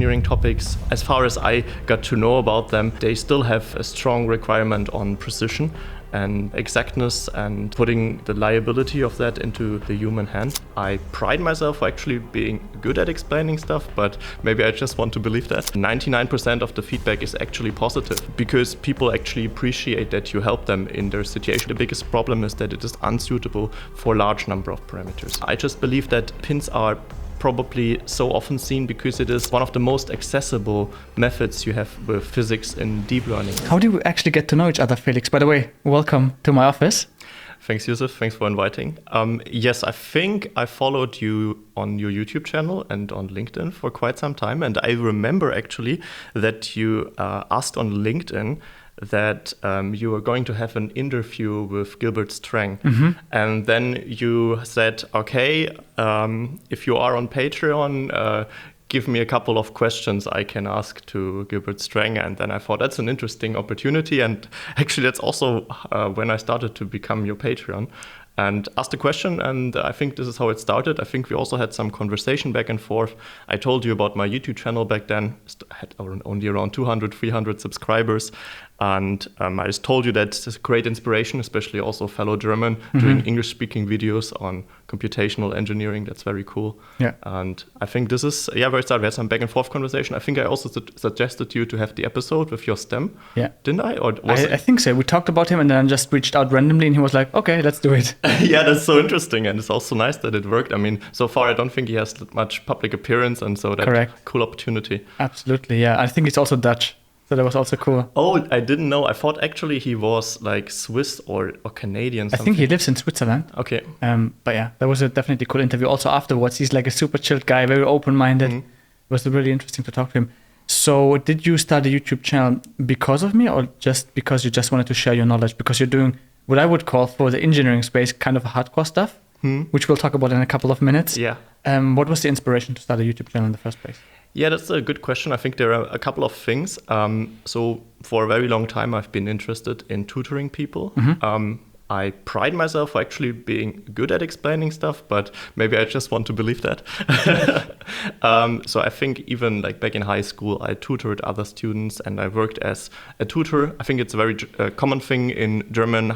engineering topics, as far as I got to know about them, they still have a strong requirement on precision and exactness and putting the liability of that into the human hand. I pride myself for actually being good at explaining stuff, but maybe I just want to believe that. 99% of the feedback is actually positive because people actually appreciate that you help them in their situation. The biggest problem is that it is unsuitable for a large number of parameters. I just believe that pins are probably so often seen because it is one of the most accessible methods you have with physics in deep learning. How do we actually get to know each other, Felix? By the way, welcome to my office. Thanks, Jousef. Thanks for inviting. Yes, I think I followed you on your YouTube channel and on LinkedIn for quite some time. And I remember actually that you asked on LinkedIn that you were going to have an interview with Gilbert Strang. And then you said, okay, if you are on Patreon, give me a couple of questions I can ask to Gilbert Strang. And then I thought that's an interesting opportunity. And actually, that's also when I started to become your Patreon and asked a question. And I think this is how it started. I think we also had some conversation back and forth. I told you about my YouTube channel back then. I had only around 200, 300 subscribers. And I just told you that it's a great inspiration, especially also fellow German, doing English-speaking videos on computational engineering. That's very cool. Yeah. And I think this is, where it started. We had some back and forth conversation. I think I also suggested you to have the episode with your stem. Yeah. Didn't I? Or I think so. We talked about him and then I just reached out randomly and he was like, okay, let's do it. Yeah, that's so interesting. And it's also nice that it worked. I mean, so far, I don't think he has much public appearance. And so that's a cool opportunity. Absolutely. Yeah. I think he's also Dutch. So that was also cool. Oh, I didn't know. I thought actually he was like Swiss or Canadian. I think he lives in Switzerland. Okay. But yeah, that was a definitely cool interview. Also afterwards, he's like a super chilled guy, very open-minded. It was really interesting to talk to him. So did you start a YouTube channel because of me or just because you just wanted to share your knowledge? Because you're doing what I would call for the engineering space kind of hardcore stuff, which we'll talk about in a couple of minutes. Yeah. What was the inspiration to start a YouTube channel in the first place? Yeah, that's a good question. I think there are a couple of things. So for a very long time, I've been interested in tutoring people. I pride myself for actually being good at explaining stuff, but maybe I just want to believe that. So I think even like back in high school, I tutored other students and I worked as a tutor. I think it's a very common thing in German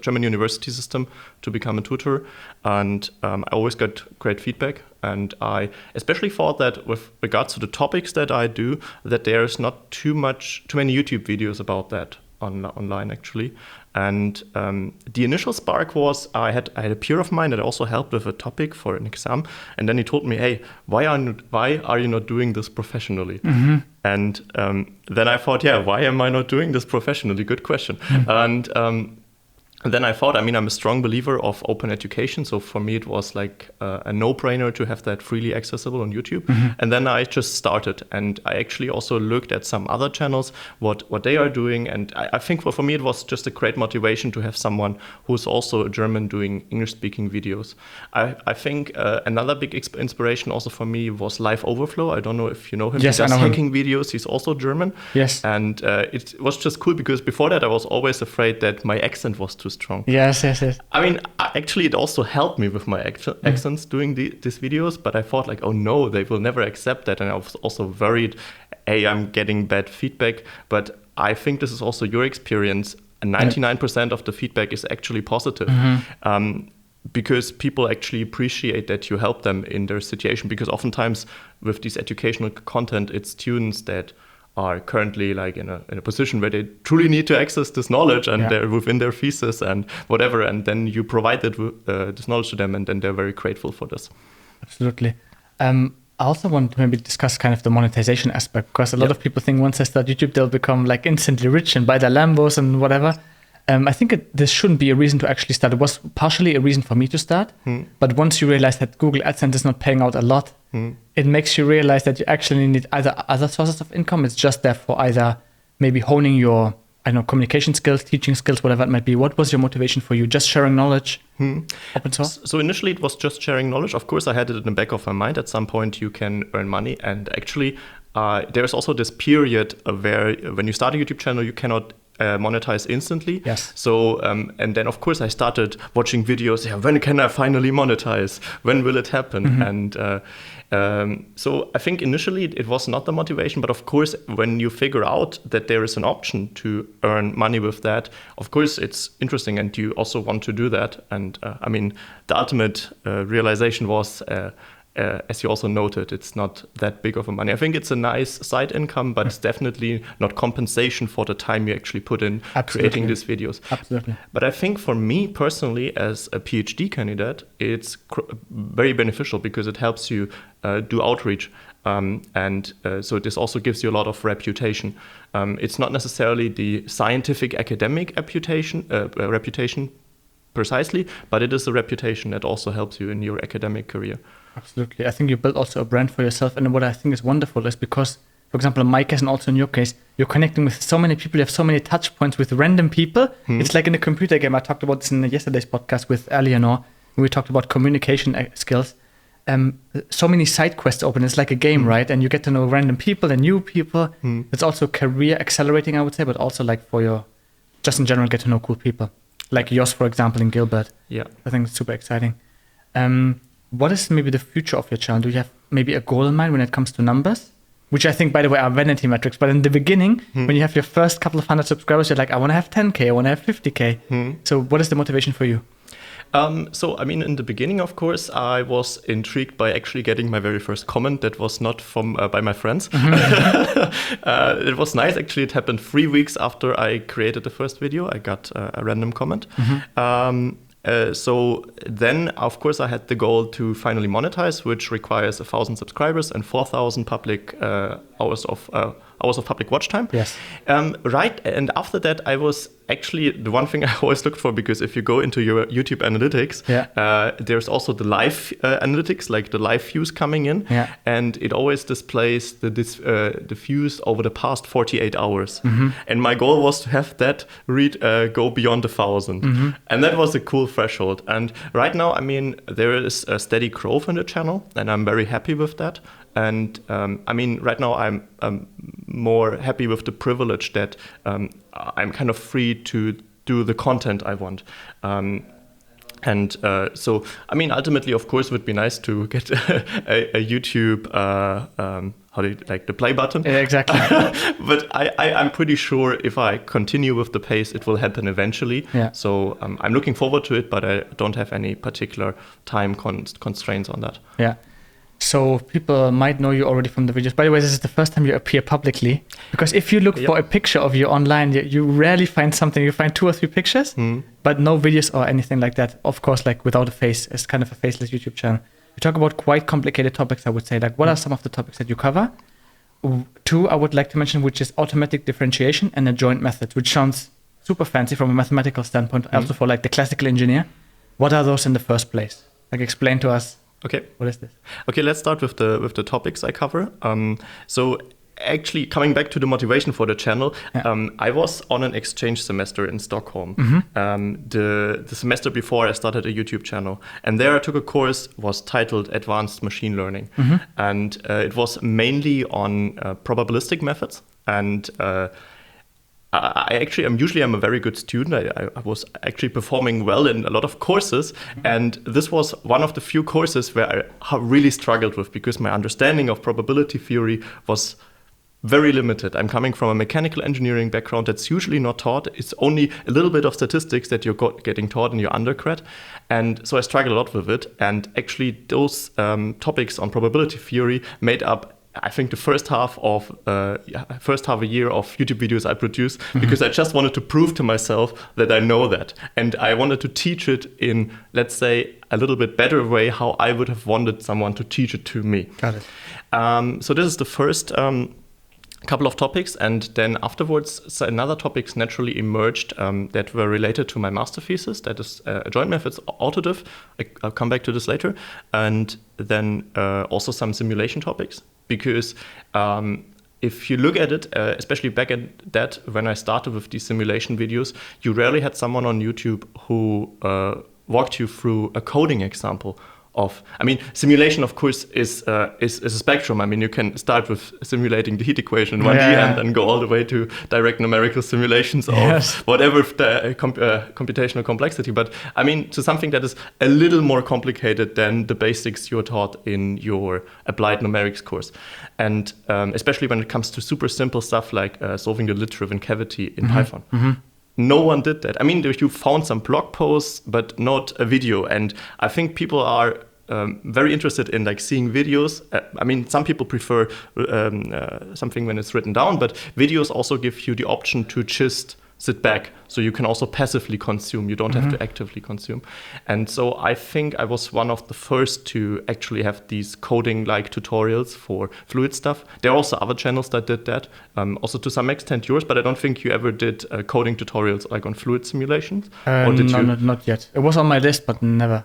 German university system to become a tutor. And I always got great feedback. And I especially thought that with regards to the topics that I do, that there's not too many YouTube videos about that online actually. And the initial spark was I had a peer of mine that also helped with a topic for an exam, and then he told me, "Hey, why are you not doing this professionally?" And then I thought, yeah, why am I not doing this professionally? Good question. And then I thought, I mean, I'm a strong believer of open education. So for me, it was like a no-brainer to have that freely accessible on YouTube. And then I just started. And I actually also looked at some other channels, what they are doing. And I think for me, it was just a great motivation to have someone who's also a German doing English-speaking videos. I think another big inspiration also for me was Live Overflow. I don't know if you know him. Yes, he does I know hacking videos. He's also German. Yes. And it was just cool because before that, I was always afraid that my accent was too strong. Yes. I mean, actually, it also helped me with my accents doing these videos, but I thought like, oh no, they will never accept that. And I was also worried, hey, I'm getting bad feedback. But I think this is also your experience. 99% of the feedback is actually positive. Because people actually appreciate that you help them in their situation. Because oftentimes with this educational content, it's students that are currently like in a position where they truly need to access this knowledge and they're within their thesis and whatever, and then you provide this knowledge to them and then they're very grateful for this. Absolutely. I also want to maybe discuss kind of the monetization aspect, because a lot of people think once they start YouTube, they'll become like instantly rich and buy their Lambos and whatever. I think this shouldn't be a reason to actually start. It was partially a reason for me to start, but once you realize that Google AdSense is not paying out a lot, it makes you realize that you actually need either other sources of income. It's just there for either maybe honing your, I don't know, communication skills, teaching skills, whatever it might be. What was your motivation for you? Just sharing knowledge, open source? So initially it was just sharing knowledge. Of course, I had it in the back of my mind. At some point you can earn money. And actually there's also this period where when you start a YouTube channel, you cannot monetize instantly. Yes. So, and then of course I started watching videos. Yeah, when can I finally monetize? When will it happen? And so I think initially it was not the motivation, but of course when you figure out that there is an option to earn money with that, of course it's interesting, and you also want to do that. And I mean, the ultimate realization was. As you also noted, it's not that big of a money. I think it's a nice side income, but it's definitely not compensation for the time you actually put in creating these videos. Absolutely. But I think for me personally, as a PhD candidate, it's very beneficial because it helps you do outreach. So this also gives you a lot of reputation. It's not necessarily the scientific academic reputation precisely, but it is a reputation that also helps you in your academic career. Absolutely. I think you built also a brand for yourself. And what I think is wonderful is because, for example, in my case and also in your case, you're connecting with so many people. You have so many touch points with random people. It's like in a computer game. I talked about this in yesterday's podcast with Eleanor. We talked about communication skills. So many side quests open. It's like a game, right? And you get to know random people and new people. It's also career accelerating, I would say, but also like for your, just in general, get to know cool people. Like yours, for example, in Gilbert. Yeah. I think it's super exciting. What is maybe the future of your channel? Do you have maybe a goal in mind when it comes to numbers? Which I think, by the way, are vanity metrics. But in the beginning, when you have your first couple of 100 subscribers, you're like, I want to have 10K, I want to have 50K. So what is the motivation for you? So, I mean, in the beginning, of course, I was intrigued by actually getting my very first comment that was not from by my friends. It was nice. Actually, it happened 3 weeks after I created the first video. I got a random comment. So then, of course, I had the goal to finally monetize, which requires 1,000 subscribers and 4,000 public hours of public watch time. Yes. Right. And after that, I was actually the one thing I always looked for, because if you go into your YouTube analytics, there's also the live analytics, like the live views coming in. Yeah. And it always displays the views over the past 48 hours. And my goal was to have that go beyond 1,000. And that was a cool threshold. And right now, I mean, there is a steady growth in the channel, and I'm very happy with that. And I mean, right now I'm more happy with the privilege that I'm kind of free to do the content I want. So, I mean, ultimately, of course, it would be nice to get a YouTube, how do you like the play button? Yeah, exactly. But I'm pretty sure if I continue with the pace, it will happen eventually. Yeah. So I'm looking forward to it, but I don't have any particular time constraints on that. Yeah. So people might know you already from the videos. By the way, this is the first time you appear publicly. Because if you look for a picture of you online, you rarely find something. You find 2 or 3 pictures, but no videos or anything like that. Of course, like without a face. It's kind of a faceless YouTube channel. We talk about quite complicated topics, I would say. Like, what are some of the topics that you cover? 2, I would like to mention, which is automatic differentiation and adjoint methods, which sounds super fancy from a mathematical standpoint, also for like the classical engineer. What are those in the first place? Like, explain to us. Okay. What is this? Okay, let's start with the topics I cover. So actually, coming back to the motivation for the channel, I was on an exchange semester in Stockholm. The semester before I started a YouTube channel, and there I took a course was titled Advanced Machine Learning, and it was mainly on probabilistic methods. And I'm a very good student. I was actually performing well in a lot of courses, and this was one of the few courses where I really struggled with, because my understanding of probability theory was very limited. I'm coming from a mechanical engineering background that's usually not taught. It's only a little bit of statistics that you're getting taught in your undergrad, and so I struggled a lot with it. And actually, those topics on probability theory made up, I think, the first half a year of YouTube videos I produced, because I just wanted to prove to myself that I know that. And I wanted to teach it in, let's say, a little bit better way, how I would have wanted someone to teach it to me. Got it. So this is the first couple of topics. And then afterwards, another topics naturally emerged that were related to my master thesis. That is adjoint methods, Autodiff. I'll come back to this later. And then also some simulation topics. Because if you look at it, especially back at that, when I started with these simulation videos, you rarely had someone on YouTube who walked you through a coding example of, I mean, simulation, of course, is a spectrum. I mean, you can start with simulating the heat equation in 1D and then go all the way to direct numerical simulations of whatever the computational complexity. But I mean, to something that is a little more complicated than the basics you're taught in your applied numerics course. And especially when it comes to super simple stuff like solving the lid-driven cavity in Python. No one did that. I mean, you found some blog posts, but not a video. And I think people are very interested in like seeing videos. I mean, some people prefer something when it's written down, but videos also give you the option to just sit back. So you can also passively consume. You don't have to actively consume. And so I think I was one of the first to actually have these coding-like tutorials for fluid stuff. There are also other channels that did that, also to some extent yours, but I don't think you ever did coding tutorials like on fluid simulations. Or did you? Not yet. It was on my list, but never.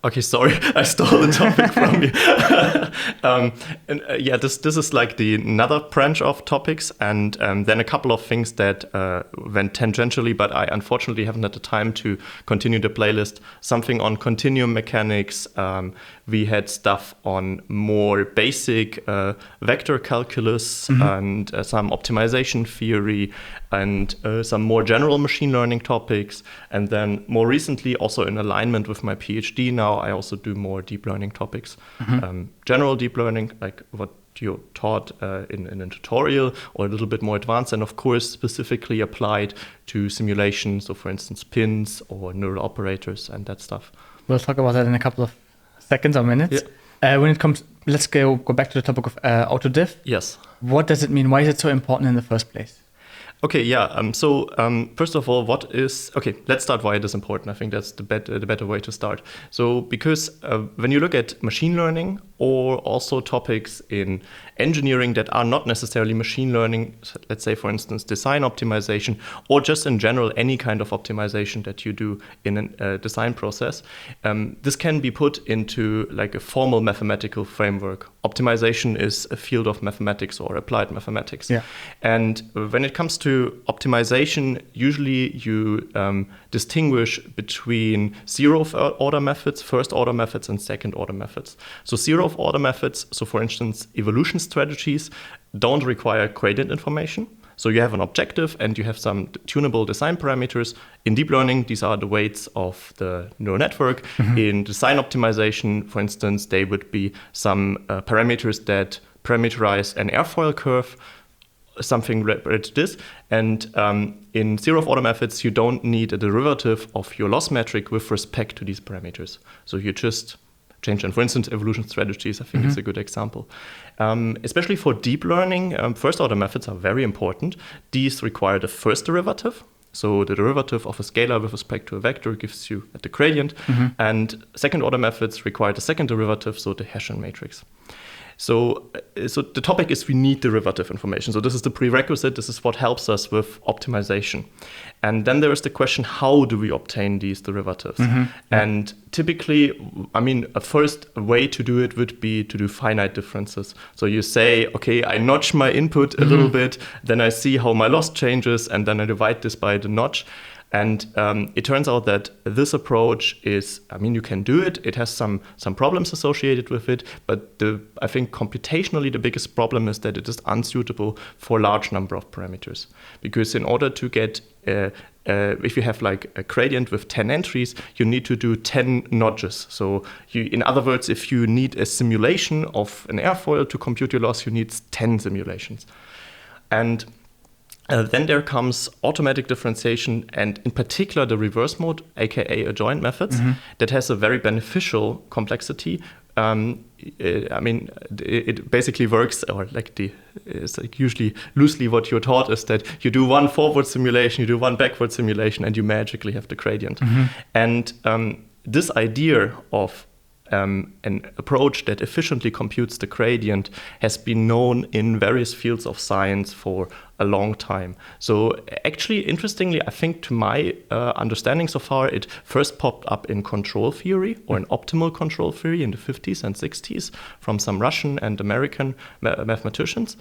Okay, sorry, I stole the topic from you. This is like the another branch of topics, and then a couple of things that went tangentially, but I unfortunately haven't had the time to continue the playlist. Something on continuum mechanics. We had stuff on more basic vector calculus and some optimization theory and some more general machine learning topics. And then more recently, also in alignment with my PhD now, I also do more deep learning topics. General deep learning, like what you taught in a tutorial, or a little bit more advanced, and of course specifically applied to simulations. So for instance, pins or neural operators and that stuff. We'll talk about that in a couple of seconds or minutes. When it comes, let's go back to the topic of Autodiff. Yes. What does it mean? Why is it so important in the first place? Okay, first of all, let's start why it is important. I think that's the better way to start. So because when you look at machine learning or also topics in engineering that are not necessarily machine learning, let's say, for instance, design optimization, or just in general, any kind of optimization that you do in a design process, this can be put into like a formal mathematical framework. Optimization is a field of mathematics or applied mathematics. And when it comes to optimization, usually you distinguish between zero-order methods, first-order methods, and second-order methods. So zero-order methods, so for instance, evolution strategies, don't require gradient information. So you have an objective and you have some tunable design parameters. In deep learning, these are the weights of the neural network. In design optimization, for instance, they would be some parameters that parameterize an airfoil curve, something related to this. And in zero-order methods, you don't need a derivative of your loss metric with respect to these parameters. So you just change them. For instance, evolution strategies, I think it's a good example. Especially for deep learning, first-order methods are very important. These require the first derivative. So the derivative of a scalar with respect to a vector gives you the gradient. And second-order methods require the second derivative, so the Hessian matrix. So the topic is we need derivative information. So this is the prerequisite. This is what helps us with optimization. And then there is the question, how do we obtain these derivatives? And typically, I mean, a first way to do it would be to do finite differences. So you say, okay, I notch my input a little bit, then I see how my loss changes, and then I divide this by the notch. And it turns out that this approach is, I mean, you can do it. It has some problems associated with it. But I think computationally, the biggest problem is that it is unsuitable for a large number of parameters. Because in order to get, if you have like a gradient with 10 entries, you need to do 10 notches. So in other words, if you need a simulation of an airfoil to compute your loss, you need 10 simulations. And then there comes automatic differentiation, and in particular the reverse mode, aka adjoint methods, that has a very beneficial complexity. I mean, it basically works, or it's like usually loosely what you're taught is that you do one forward simulation, you do one backward simulation, and you magically have the gradient. And this idea of an approach that efficiently computes the gradient has been known in various fields of science for a long time. So actually, interestingly, I think to my understanding so far, it first popped up in control theory or in optimal control theory in the 50s and 60s from some Russian and American mathematicians.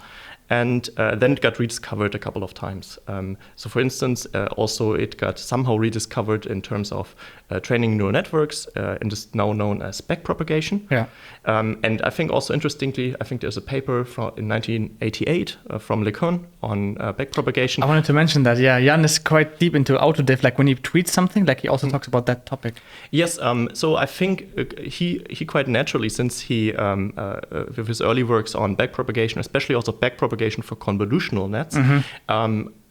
And then it got rediscovered a couple of times. So for instance, also it got somehow rediscovered in terms of training neural networks in this now known as backpropagation. Yeah. And I think also interestingly, I think there's a paper in 1988 from LeCun on backpropagation. I wanted to mention that, yeah, Jan is quite deep into Autodiff. Like when he tweets something, like he also talks about that topic. Yes, so I think he quite naturally, since he, with his early works on backpropagation, especially also backpropagation for convolutional nets,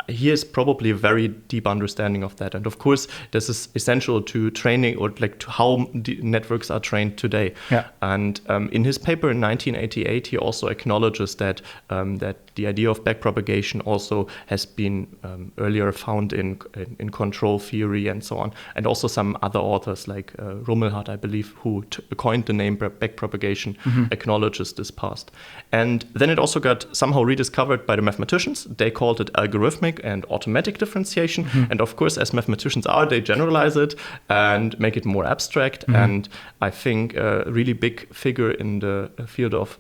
he has probably a very deep understanding of that. And of course, this is essential to training or like to how networks are trained today. Yeah. And in his paper in 1988, he also acknowledges that that the idea of backpropagation also has been earlier found in control theory and so on. And also some other authors like Rummelhardt, I believe, who coined the name backpropagation, acknowledges this past. And then it also got somehow rediscovered by the mathematicians. They called it algorithmic and automatic differentiation. And of course, as mathematicians are, they generalize it and make it more abstract. And I think a really big figure in the field of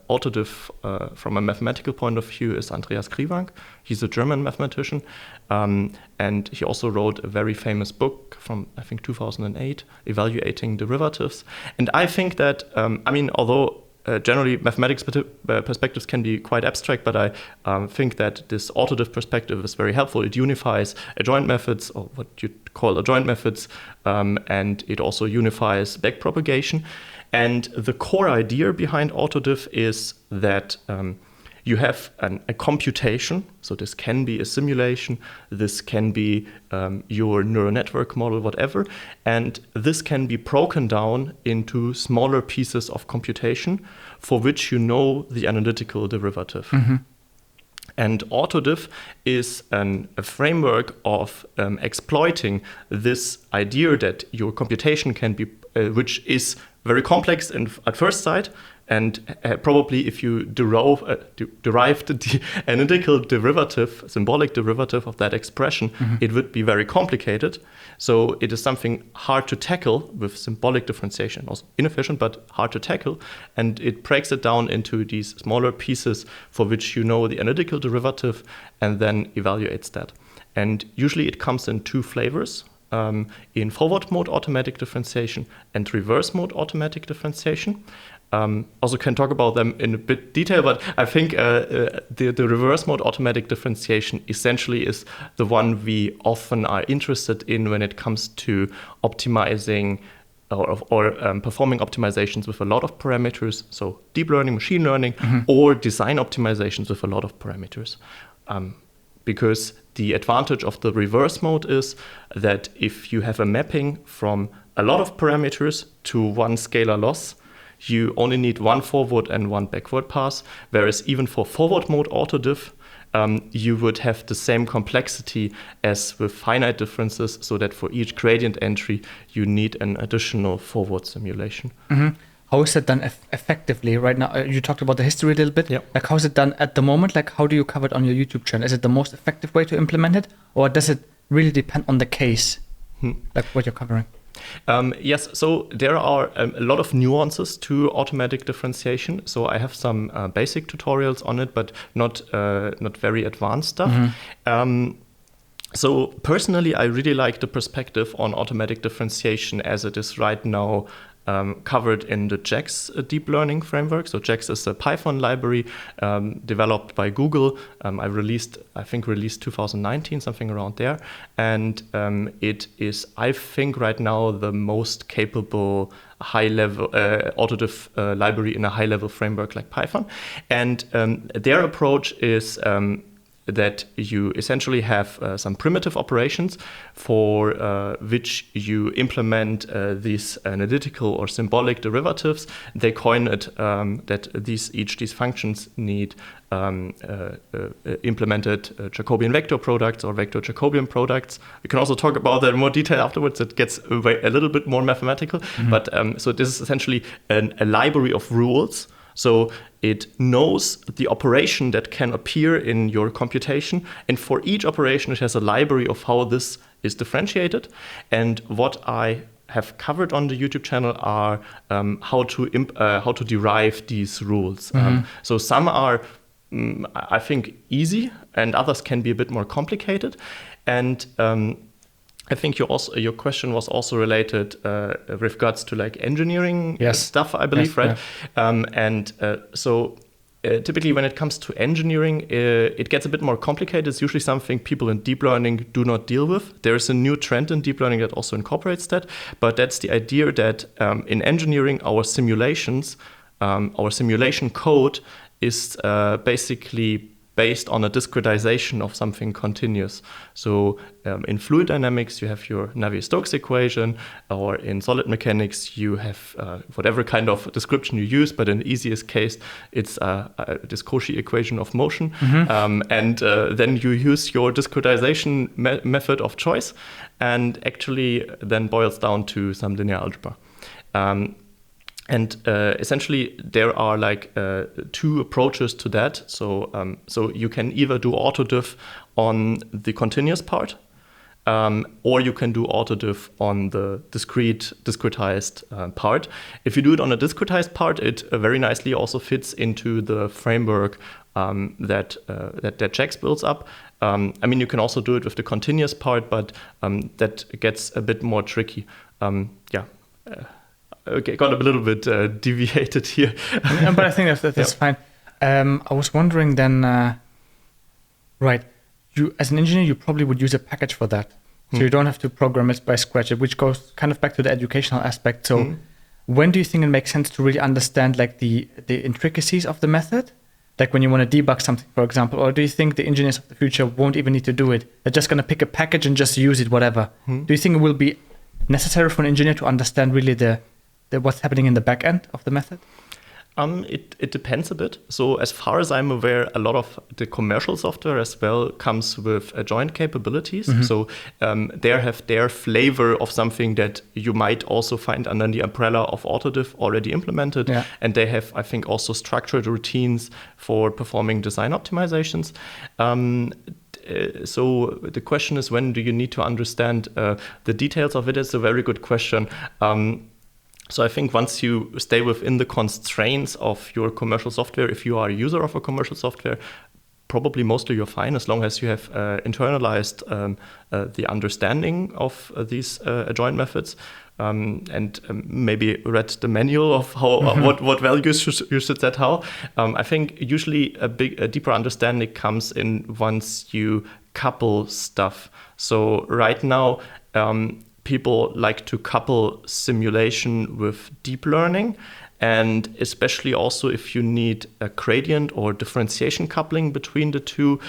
Autodiff from a mathematical point of view is Andreas Kriwank. He's a German mathematician. And he also wrote a very famous book from, I think, 2008, evaluating derivatives. And I think that, although generally, mathematics perspectives can be quite abstract, but I think that this Autodiff perspective is very helpful. It unifies adjoint methods, or what you call adjoint methods, and it also unifies backpropagation. And the core idea behind Autodiff is that you have a computation, so this can be a simulation, this can be your neural network model, whatever, and this can be broken down into smaller pieces of computation for which you know the analytical derivative. And Autodiff is a framework of exploiting this idea that your computation can be, which is very complex at first sight, and probably if you derive the analytical derivative, symbolic derivative of that expression, it would be very complicated. So it is something hard to tackle with symbolic differentiation, also inefficient, but hard to tackle. And it breaks it down into these smaller pieces for which you know the analytical derivative and then evaluates that. And usually it comes in two flavors. In forward mode automatic differentiation and reverse mode automatic differentiation. Also can talk about them in a bit detail, but I think the reverse mode automatic differentiation essentially is the one we often are interested in when it comes to optimizing or performing optimizations with a lot of parameters, so deep learning, machine learning, or design optimizations with a lot of parameters. Because the advantage of the reverse mode is that if you have a mapping from a lot of parameters to one scalar loss, you only need one forward and one backward pass, whereas even for forward mode autodiff, you would have the same complexity as with finite differences, so that for each gradient entry, you need an additional forward simulation. How is it done effectively right now? You talked about the history a little bit. Yep. Like, how is it done at the moment? Like, how do you cover it on your YouTube channel? Is it the most effective way to implement it? Or does it really depend on the case, like what you're covering? Yes, so there are a lot of nuances to automatic differentiation. So I have some basic tutorials on it, but not very advanced stuff. So personally, I really like the perspective on automatic differentiation as it is right now covered in the JAX deep learning framework. So JAX is a Python library developed by Google. I think released 2019, something around there. And it is, I think, right now the most capable high-level Autodiff library in a high-level framework like Python. And their approach is that you essentially have some primitive operations for which you implement these analytical or symbolic derivatives. They coin it that these functions need implemented Jacobian vector products or vector Jacobian products. We can also talk about that in more detail afterwards. It gets a little bit more mathematical. But so this is essentially a library of rules So it knows the operation that can appear in your computation, and for each operation it has a library of how this is differentiated. And what I have covered on the YouTube channel are how to derive these rules. So some are, I think, easy, and others can be a bit more complicated. And I think your question was also related with regards to like engineering stuff, I believe, right? Yeah. So typically when it comes to engineering, it gets a bit more complicated. It's usually something people in deep learning do not deal with. There is a new trend in deep learning that also incorporates that, but that's the idea that in engineering, our simulation code is basically based on a discretization of something continuous. So in fluid dynamics, you have your Navier-Stokes equation, or in solid mechanics, you have whatever kind of description you use, but in the easiest case, it's this Cauchy equation of motion. And then you use your discretization method of choice, and actually then boils down to some linear algebra. And essentially, there are like two approaches to that. So you can either do Autodiff on the continuous part, or you can do Autodiff on the discretized part. If you do it on a discretized part, it very nicely also fits into the framework that Jax builds up. I mean, you can also do it with the continuous part, but that gets a bit more tricky. Okay, got a little bit deviated here. But I think that's fine. I was wondering then, right, you as an engineer, you probably would use a package for that. So you don't have to program it by scratch, which goes kind of back to the educational aspect. So when do you think it makes sense to really understand like the intricacies of the method? Like when you want to debug something, for example, or do you think the engineers of the future won't even need to do it? They're just going to pick a package and just use it, whatever. Do you think it will be necessary for an engineer to understand really what's happening in the back end of the method? It depends a bit. So as far as I'm aware, a lot of the commercial software as well comes with joint capabilities. So they have their flavor of something that you might also find under the umbrella of Autodiff already implemented. Yeah. And they have, I think, also structured routines for performing design optimizations. So the question is, when do you need to understand the details of it? It's a very good question. So I think once you stay within the constraints of your commercial software, if you are a user of a commercial software, probably mostly you're fine as long as you have internalized the understanding of these joint methods and maybe read the manual of how what values you should set how. I think usually a deeper understanding comes in once you couple stuff. So right now, people like to couple simulation with deep learning, and especially also if you need a gradient or differentiation coupling between the two.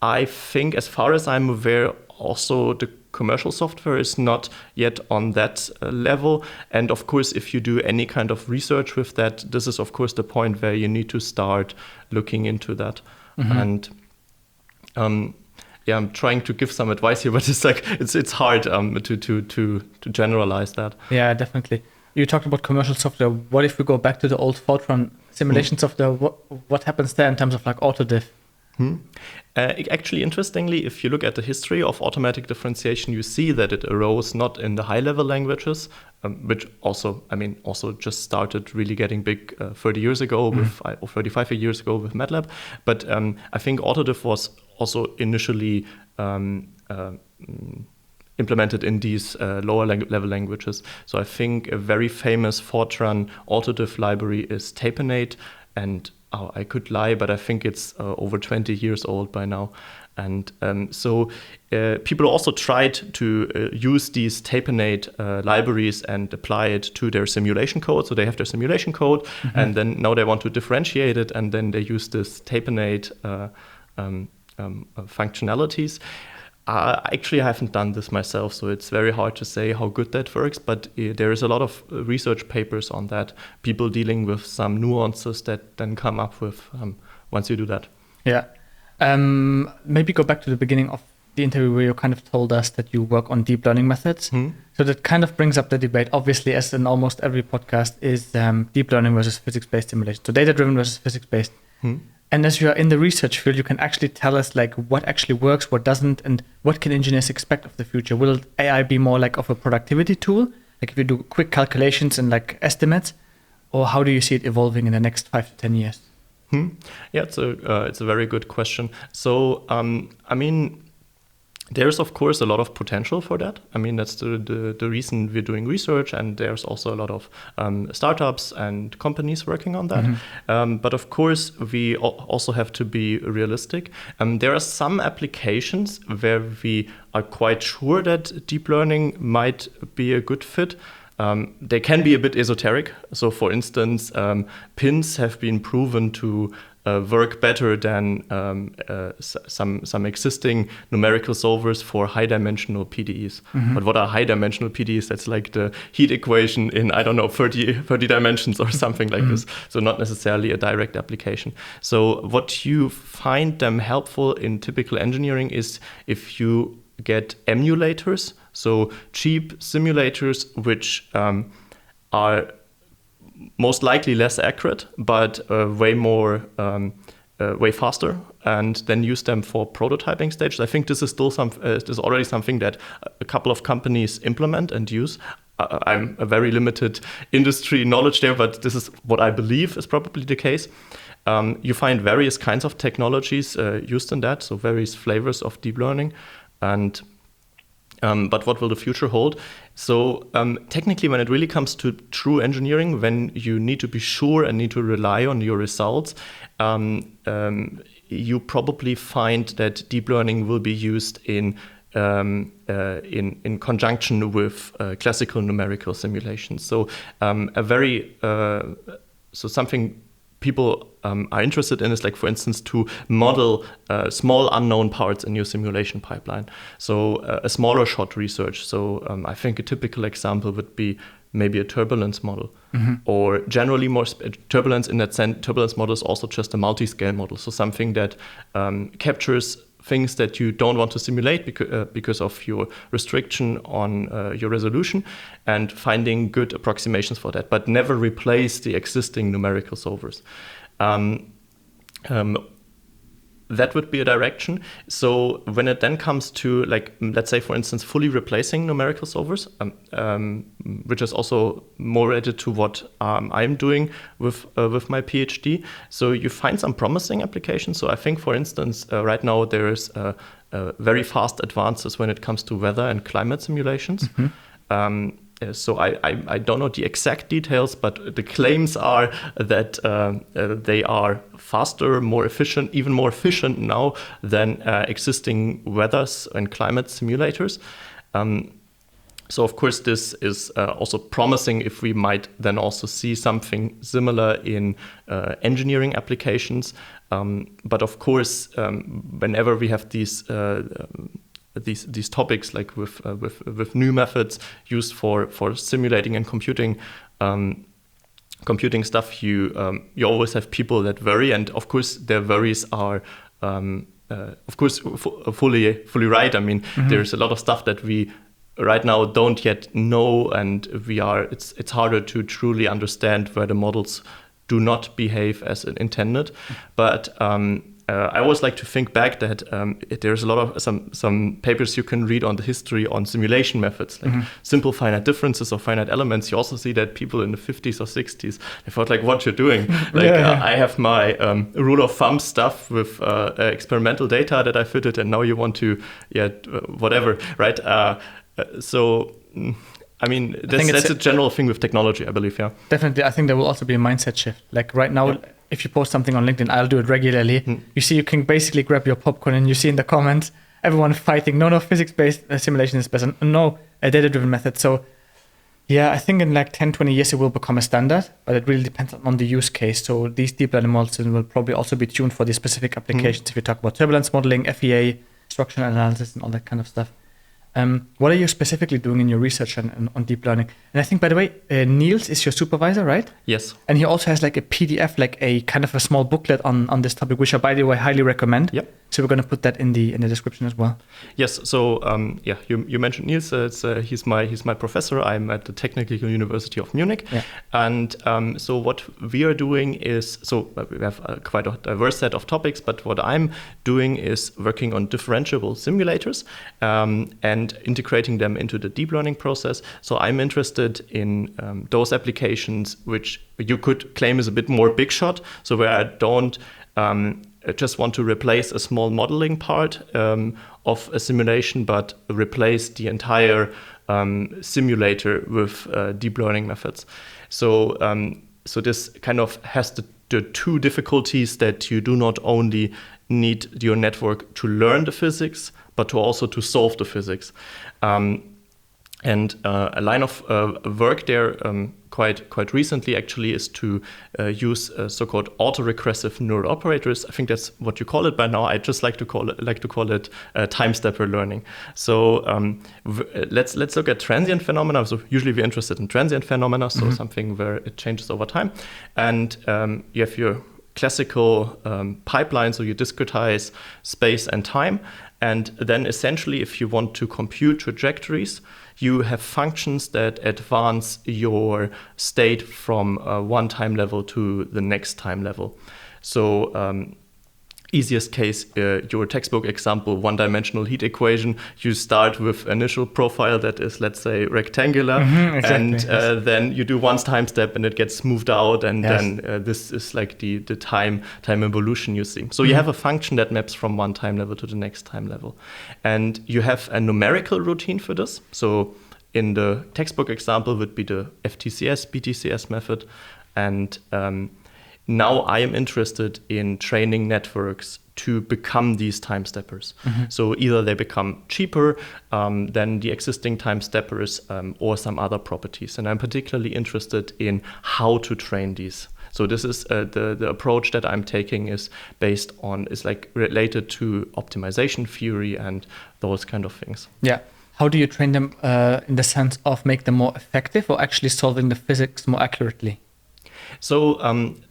I think, as far as I'm aware, also the commercial software is not yet on that level. And of course, if you do any kind of research with that, this is of course the point where you need to start looking into that. And I'm trying to give some advice here, but it's like it's hard to generalize that. Yeah, definitely. You talked about commercial software. What if we go back to the old Fortran simulation software? What happens there in terms of like Autodiff? Actually, interestingly, if you look at the history of automatic differentiation, you see that it arose not in the high-level languages, which also just started really getting big 30 years ago or 35 years ago with MATLAB. But I think Autodiff was also initially implemented in these lower level languages. So I think a very famous Fortran Autodiff library is Tapenade, and I could lie, but I think it's over 20 years old by now. And so people also tried to use these Tapenade libraries and apply it to their simulation code. So they have their simulation code, and then now they want to differentiate it, and then they use this Tapenade functionalities. Actually, I haven't done this myself, so it's very hard to say how good that works, but there is a lot of research papers on that, people dealing with some nuances that then come up with once you do that. Yeah. Maybe go back to the beginning of the interview where you kind of told us that you work on deep learning methods. So that kind of brings up the debate, obviously, as in almost every podcast, is deep learning versus physics-based simulation. So data-driven versus physics-based. And as you are in the research field, you can actually tell us like what actually works, what doesn't, and what can engineers expect of the future. Will AI be more like of a productivity tool? Like if you do quick calculations and like estimates, or how do you see it evolving in the next 5 to 10 years? Yeah, it's a very good question. So, I mean, there's of course a lot of potential for that. I mean, that's the reason we're doing research, and there's also a lot of startups and companies working on that. But of course, we also have to be realistic. There are some applications where we are quite sure that deep learning might be a good fit. They can be a bit esoteric. So, for instance, pins have been proven to work better than some existing numerical solvers for high-dimensional PDEs. But what are high-dimensional PDEs? That's like the heat equation in, I don't know, 30 dimensions or something like this. So not necessarily a direct application. So what you find them helpful in typical engineering is if you get emulators, so cheap simulators which are most likely less accurate, but way faster, and then use them for prototyping stages. I think this is still is already something that a couple of companies implement and use. I'm a very limited industry knowledge there, but this is what I believe is probably the case. You find various kinds of technologies used in that, so various flavors of deep learning, and but what will the future hold? So technically, when it really comes to true engineering, when you need to be sure and need to rely on your results, you probably find that deep learning will be used in conjunction with classical numerical simulations. So something people are interested in is, like, for instance, to model small unknown parts in your simulation pipeline. So a smaller shot research. So I think a typical example would be maybe a turbulence model, or generally more turbulence in that sense. Turbulence model is also just a multi-scale model. So something that captures things that you don't want to simulate because of your restriction on your resolution, and finding good approximations for that, but never replace the existing numerical solvers. That would be a direction. So when it then comes to, like, let's say, for instance, fully replacing numerical solvers, which is also more related to what I'm doing with my PhD. So you find some promising applications. So I think, for instance, right now there is very fast advances when it comes to weather and climate simulations. So I don't know the exact details, but the claims are that they are faster, more efficient, even more efficient now than existing weathers and climate simulators. So of course this is also promising if we might then also see something similar in engineering applications. But of course, whenever we have these topics, like with new methods used for simulating and computing stuff, you always have people that vary, and of course their worries are of course fully right. I mean, there's a lot of stuff that we right now don't yet know, and it's harder to truly understand where the models do not behave as intended. But I always like to think back that there's a lot of some papers you can read on the history on simulation methods, like simple finite differences or finite elements. You also see that people in the 50s or 60s, they thought, like, what you're doing? Like, I have my rule of thumb stuff with experimental data that I fitted, and now you want to, whatever, right? So, I mean, that's a general thing with technology, I believe, yeah. Definitely. I think there will also be a mindset shift. Like right now, if you post something on LinkedIn, I'll do it regularly. You see, you can basically grab your popcorn and you see in the comments, everyone fighting, no, physics-based simulation is better. No, a data-driven method. So yeah, I think in like 10, 20 years, it will become a standard, but it really depends on the use case. So these deep learning models will probably also be tuned for these specific applications. If you talk about turbulence modeling, FEA, structural analysis, and all that kind of stuff. What are you specifically doing in your research on deep learning? And I think, by the way, Niels is your supervisor, right? Yes. And he also has like a PDF, like a kind of a small booklet on this topic, which I, by the way, highly recommend. Yep. So we're going to put that in the description as well. Yes. So you mentioned Niels. He's my professor. I'm at the Technical University of Munich, and so what we are doing is we have quite a diverse set of topics. But what I'm doing is working on differentiable simulators and integrating them into the deep learning process. So I'm interested in those applications which you could claim is a bit more big shot. So where I don't just want to replace a small modeling part of a simulation, but replace the entire simulator with deep learning methods. So this kind of has the two difficulties that you do not only need your network to learn the physics, but to solve the physics. And a line of work there quite recently actually is to use so-called autoregressive neural operators. I think that's what you call it by now. I just like to call it time stepper learning. So let's look at transient phenomena. So usually we're interested in transient phenomena, so something where it changes over time. And you have your classical pipeline, so you discretize space and time. And then essentially, if you want to compute trajectories, you have functions that advance your state from one time level to the next time level. So easiest case, your textbook example, one-dimensional heat equation, you start with initial profile that is, let's say, rectangular, and then you do one time step and it gets smoothed out, and then this is like the time evolution you see. So you have a function that maps from one time level to the next time level. And you have a numerical routine for this. So in the textbook example would be the FTCS, BTCS method. And now I am interested in training networks to become these time steppers. So either they become cheaper than the existing time steppers or some other properties. And I'm particularly interested in how to train these. So this is the approach that I'm taking is related to optimization theory and those kind of things. Yeah. How do you train them in the sense of make them more effective or actually solving the physics more accurately? So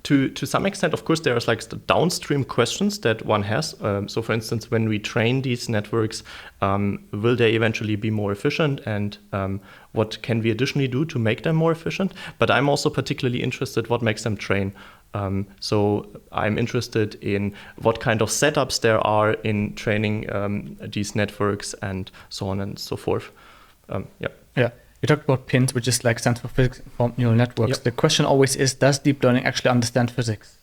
to some extent, of course, there's like the downstream questions that one has. So for instance, when we train these networks, will they eventually be more efficient, and what can we additionally do to make them more efficient? But I'm also particularly interested what makes them train. So I'm interested in what kind of setups there are in training these networks and so on and so forth. Yeah. You talked about PINs, which is like stands for physics informed neural networks. The question always is, does deep learning actually understand physics?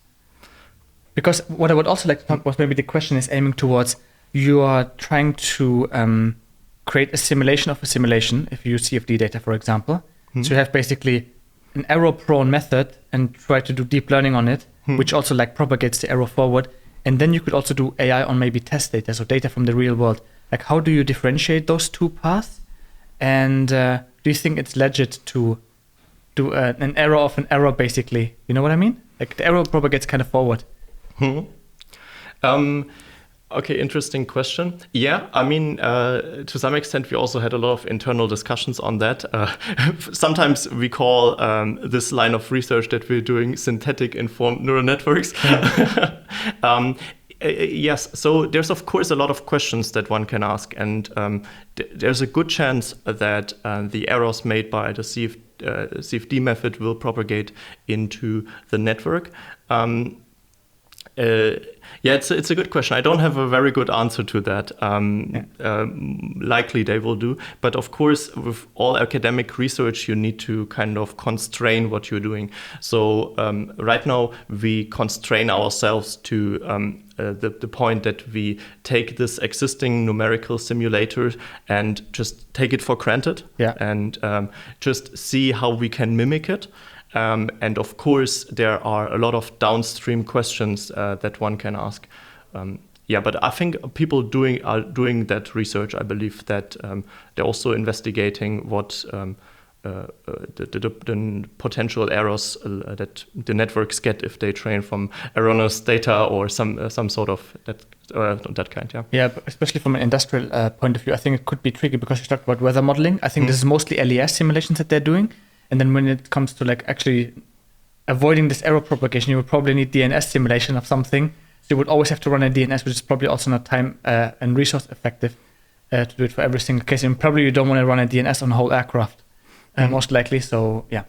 Because what I would also like to talk about, maybe the question is aiming towards, you are trying to create a simulation of a simulation, if you use CFD data, for example. So you have basically an error-prone method and try to do deep learning on it, which also like propagates the error forward. And then you could also do AI on maybe test data, so data from the real world. Like, how do you differentiate those two paths? And do you think it's legit to do an error of an error, basically? You know what I mean? Like the error propagates kind of forward. Okay, interesting question. Yeah, I mean, to some extent, we also had a lot of internal discussions on that. Sometimes we call this line of research that we're doing synthetic informed neural networks. Yes, so there's of course a lot of questions that one can ask, and there's a good chance that the errors made by the CFD method will propagate into the network. It's a good question. I don't have a very good answer to that. Likely they will do. But of course, with all academic research, you need to kind of constrain what you're doing. So right now, we constrain ourselves to the point that we take this existing numerical simulator and just take it for granted and just see how we can mimic it. And of course, there are a lot of downstream questions that one can ask. But I think people are doing that research. I believe that they're also investigating what the potential errors that the networks get if they train from erroneous data or some sort of that kind. Yeah, especially from an industrial point of view, I think it could be tricky because you talked about weather modeling. I think this is mostly LES simulations that they're doing. And then when it comes to like actually avoiding this error propagation, you would probably need DNS simulation of something. you would always have to run a DNS, which is probably also not time and resource effective to do it for every single case. And probably you don't want to run a DNS on a whole aircraft, most likely. So yeah.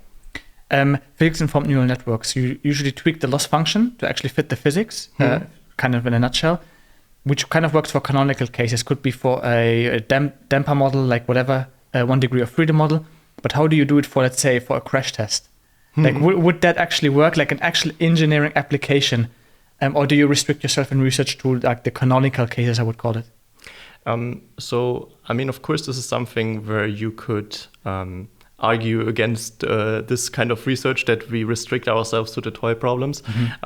Physics-informed neural networks, you usually tweak the loss function to actually fit the physics, kind of in a nutshell, which kind of works for canonical cases. Could be for a damper model, like whatever, 1 degree of freedom model. But how do you do it for, let's say, for a crash test? Like, would that actually work, like an actual engineering application? Or do you restrict yourself in research to like the canonical cases, I would call it? So, I mean, of course, this is something where you could argue against this kind of research that we restrict ourselves to the toy problems.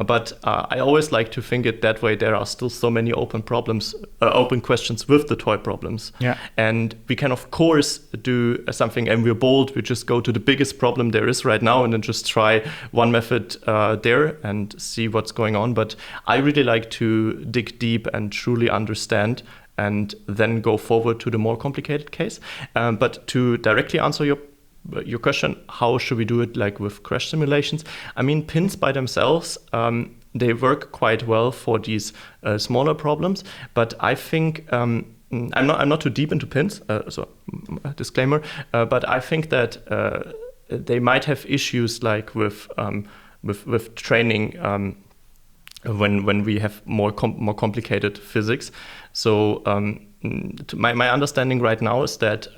But I always like to think it that way. There are still so many open questions with the toy problems. Yeah. And we can, of course, do something, and we're bold. We just go to the biggest problem there is right now and then just try one method there and see what's going on. But I really like to dig deep and truly understand and then go forward to the more complicated case. But to directly answer your question, how should we do it, like with crash simulations? I mean, pins by themselves, they work quite well for these smaller problems. But I think I'm not too deep into pins, so disclaimer. But I think that they might have issues like with training when we have more complicated physics. So my understanding right now is that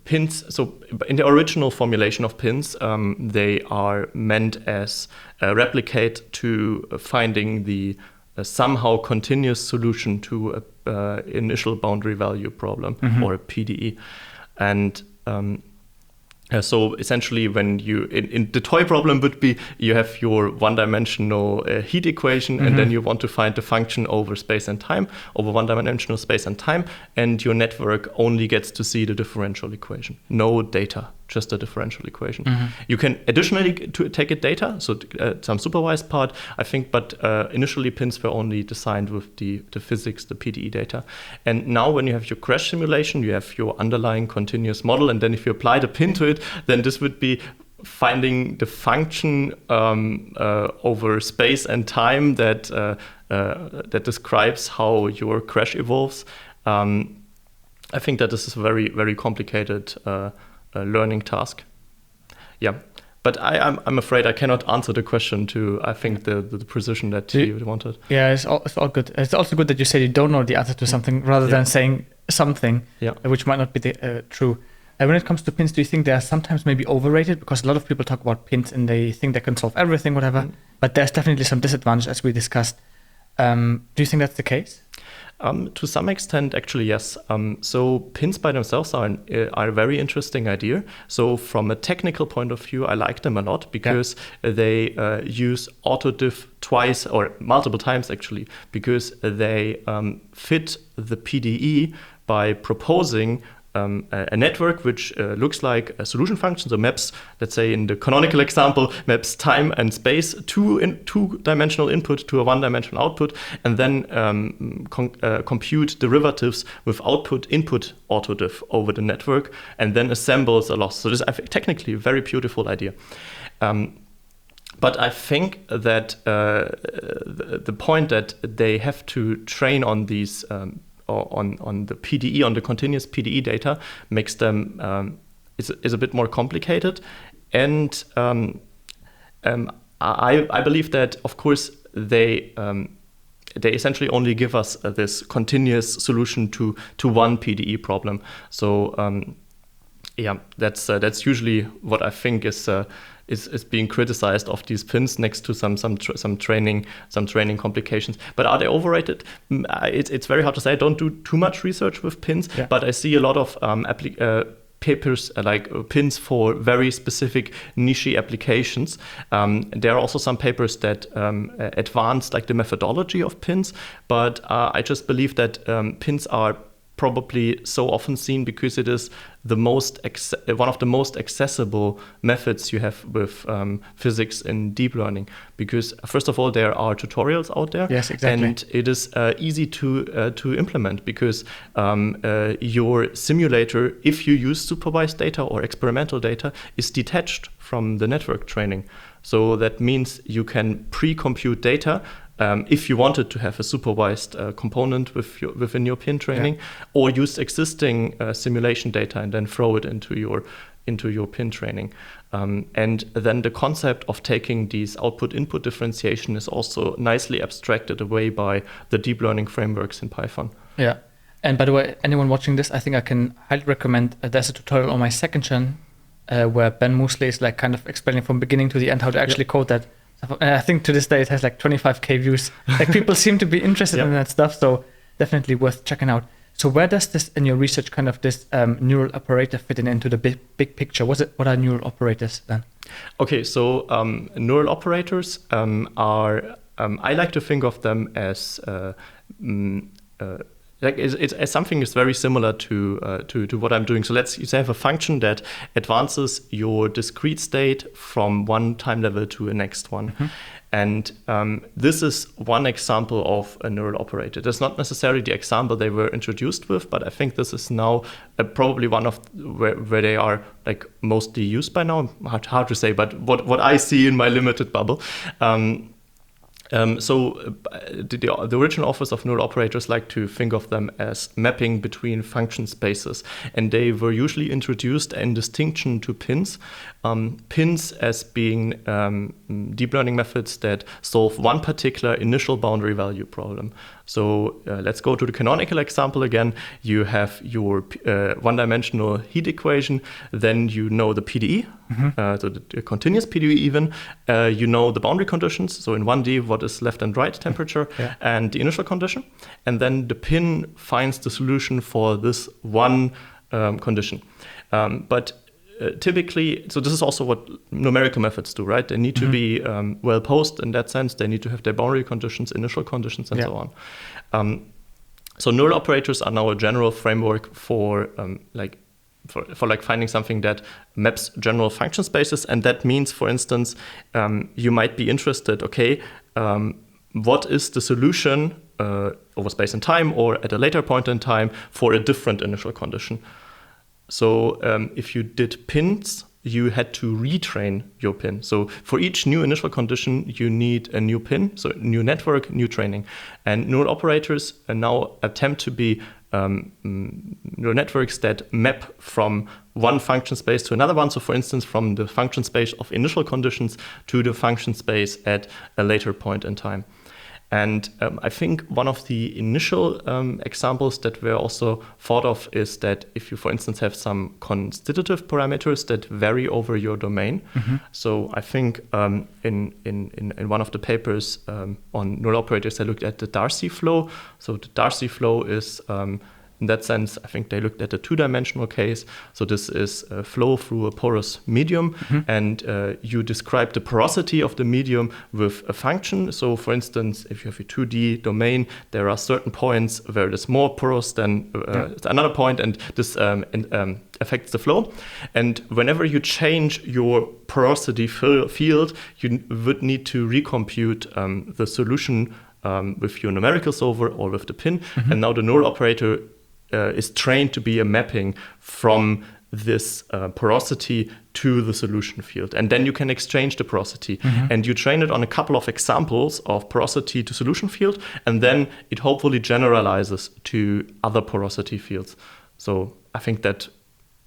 pins. So in the original formulation of pins, they are meant as a replicate to finding the somehow continuous solution to a initial boundary value problem, or a PDE, and so essentially, when you in the toy problem would be you have your one-dimensional heat equation, and then you want to find the function over space and time, over one-dimensional space and time, and your network only gets to see the differential equation, no data, just a differential equation. You can additionally take it data, so some supervised part, I think, but initially pins were only designed with the physics, the PDE data. And now when you have your crash simulation, you have your underlying continuous model, and then if you apply the pin to it, then this would be finding the function over space and time that describes how your crash evolves. I think that this is a very, very complicated learning task. Yeah, but I'm afraid I cannot answer the question to, I think, the precision that you wanted. Yeah, it's all good. It's also good that you said you don't know the answer to something rather than saying something which might not be true. When it comes to pins, do you think they are sometimes maybe overrated? Because a lot of people talk about pins and they think they can solve everything, whatever. But there's definitely some disadvantage, as we discussed. Do you think that's the case? To some extent, actually, yes. So pins by themselves are a very interesting idea. So from a technical point of view, I like them a lot because they use Autodiff twice or multiple times, actually, because they fit the PDE by proposing a network which looks like a solution function, so maps, let's say in the canonical example, maps time and space to two-dimensional input to a one-dimensional output, and then compute derivatives with output-input autodiff over the network, and then assembles a loss. So this is technically a very beautiful idea. But I think that the point that they have to train on these on the PDE, on the continuous PDE data, makes them is a bit more complicated, and I believe that, of course, they essentially only give us this continuous solution to one PDE problem. So that's usually what I think is being criticized of these pins next to some training complications. But are they overrated? It's very hard to say. I don't do too much research with pins, but I see a lot of papers like pins for very specific niche applications. There are also some papers that advance like the methodology of pins, but I just believe that pins are probably so often seen because it is the one of the most accessible methods you have with physics in deep learning. Because first of all, there are tutorials out there, yes, exactly, and it is easy to implement because your simulator, if you use supervised data or experimental data, is detached from the network training. So that means you can pre-compute data if you wanted to have a supervised component within your pin training, or use existing simulation data and then throw it into your pin training. And then the concept of taking these output-input differentiation is also nicely abstracted away by the deep learning frameworks in Python. Yeah. And by the way, anyone watching this, I think I can highly recommend, there's a tutorial on my second channel where Ben Moosley is like kind of explaining from beginning to the end how to actually code that. And I think to this day it has like 25k views. Like people seem to be interested in that stuff, so definitely worth checking out. So where does this, in your research, kind of this neural operator fit into the big picture? What are neural operators then? Okay, so neural operators are, I like to think of them as it's something that's very similar to what I'm doing. So let's say I have a function that advances your discrete state from one time level to the next one. Mm-hmm. And this is one example of a neural operator. That's not necessarily the example they were introduced with, but I think this is now probably one of where they are like mostly used by now. Hard to say, but what I see in my limited bubble. So the original authors of neural operators like to think of them as mapping between function spaces, and they were usually introduced in distinction to pins. Pins as being deep learning methods that solve one particular initial boundary value problem. So let's go to the canonical example again. You have your one-dimensional heat equation, then you know the PDE, so the continuous PDE even. You know the boundary conditions, so in 1D, what is left and right temperature, and the initial condition. And then the pin finds the solution for this one condition. But typically, so this is also what numerical methods do, right? They need to be well posed in that sense. They need to have their boundary conditions, initial conditions, and so on. So neural operators are now a general framework for finding something that maps general function spaces. And that means, for instance, you might be interested, what is the solution over space and time or at a later point in time for a different initial condition? So if you did pins, you had to retrain your pin. So for each new initial condition, you need a new pin, so new network, new training. And neural operators now attempt to be neural networks that map from one function space to another one. So for instance, from the function space of initial conditions to the function space at a later point in time. And I think one of the initial examples that were also thought of is that if you, for instance, have some constitutive parameters that vary over your domain. So I think in one of the papers on neural operators, I looked at the Darcy flow. So the Darcy flow is in that sense, I think they looked at a two-dimensional case. So this is a flow through a porous medium, and you describe the porosity of the medium with a function. So for instance, if you have a 2D domain, there are certain points where it is more porous than another point, and this affects the flow. And whenever you change your porosity field, you would need to recompute the solution with your numerical solver or with the pin. And now the neural operator is trained to be a mapping from this porosity to the solution field. And then you can exchange the porosity. And you train it on a couple of examples of porosity to solution field, and then it hopefully generalizes to other porosity fields. So I think that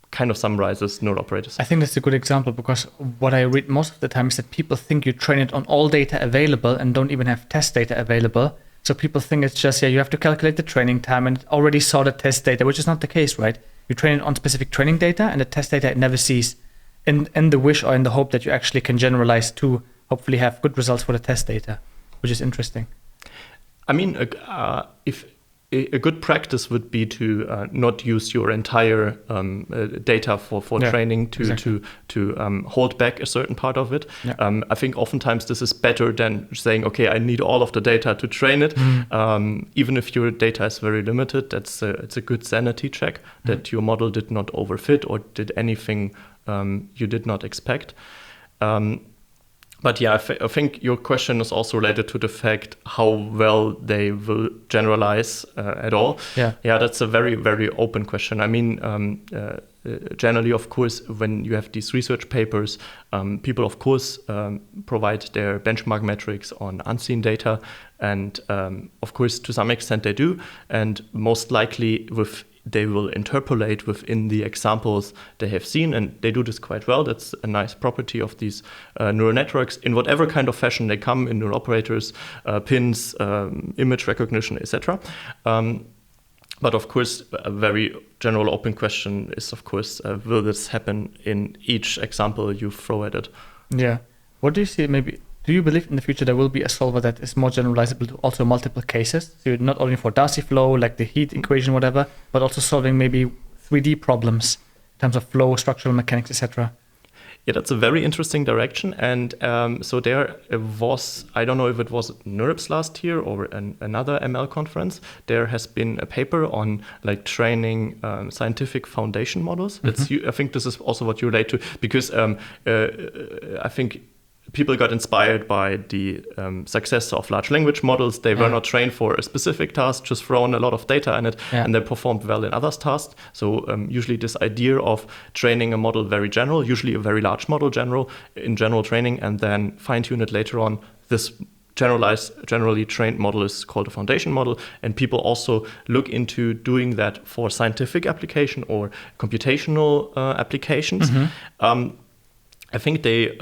kind of summarizes neural operators. I think that's a good example, because what I read most of the time is that people think you train it on all data available and don't even have test data available. So people think it's just, you have to calculate the training time and it already saw the test data, which is not the case, right? You train it on specific training data, and the test data it never sees, in the wish or in the hope that you actually can generalize to hopefully have good results for the test data, which is interesting. I mean, if a good practice would be to not use your entire data for training to hold back a certain part of it. I think oftentimes this is better than saying, okay, I need all of the data to train it. Even if your data is very limited, it's a good sanity check that your model did not overfit or did anything you did not expect. But yeah, I think your question is also related to the fact how well they will generalize at all. Yeah, that's a very, very open question. I mean, generally, of course, when you have these research papers, people, of course, provide their benchmark metrics on unseen data. And of course, to some extent they do. And most likely they will interpolate within the examples they have seen, and they do this quite well. That's a nice property of these neural networks in whatever kind of fashion they come, in neural operators, pins, image recognition, etc. But of course, a very general open question is, of course, will this happen in each example you throw at it? Yeah. What do you see? Maybe do you believe in the future there will be a solver that is more generalizable to also multiple cases? So not only for Darcy flow, like the heat equation, whatever, but also solving maybe 3D problems in terms of flow, structural mechanics, etc. Yeah, that's a very interesting direction. And so there was, I don't know if it was NeurIPS last year or another ML conference, there has been a paper on like training scientific foundation models. I think this is also what you relate to, because I think people got inspired by the success of large language models. They were not trained for a specific task, just thrown a lot of data in it, and they performed well in other tasks. So usually this idea of training a model very general, usually a very large model in general training, and then fine-tune it later on, this generally trained model is called a foundation model. And people also look into doing that for scientific application or computational applications. I think they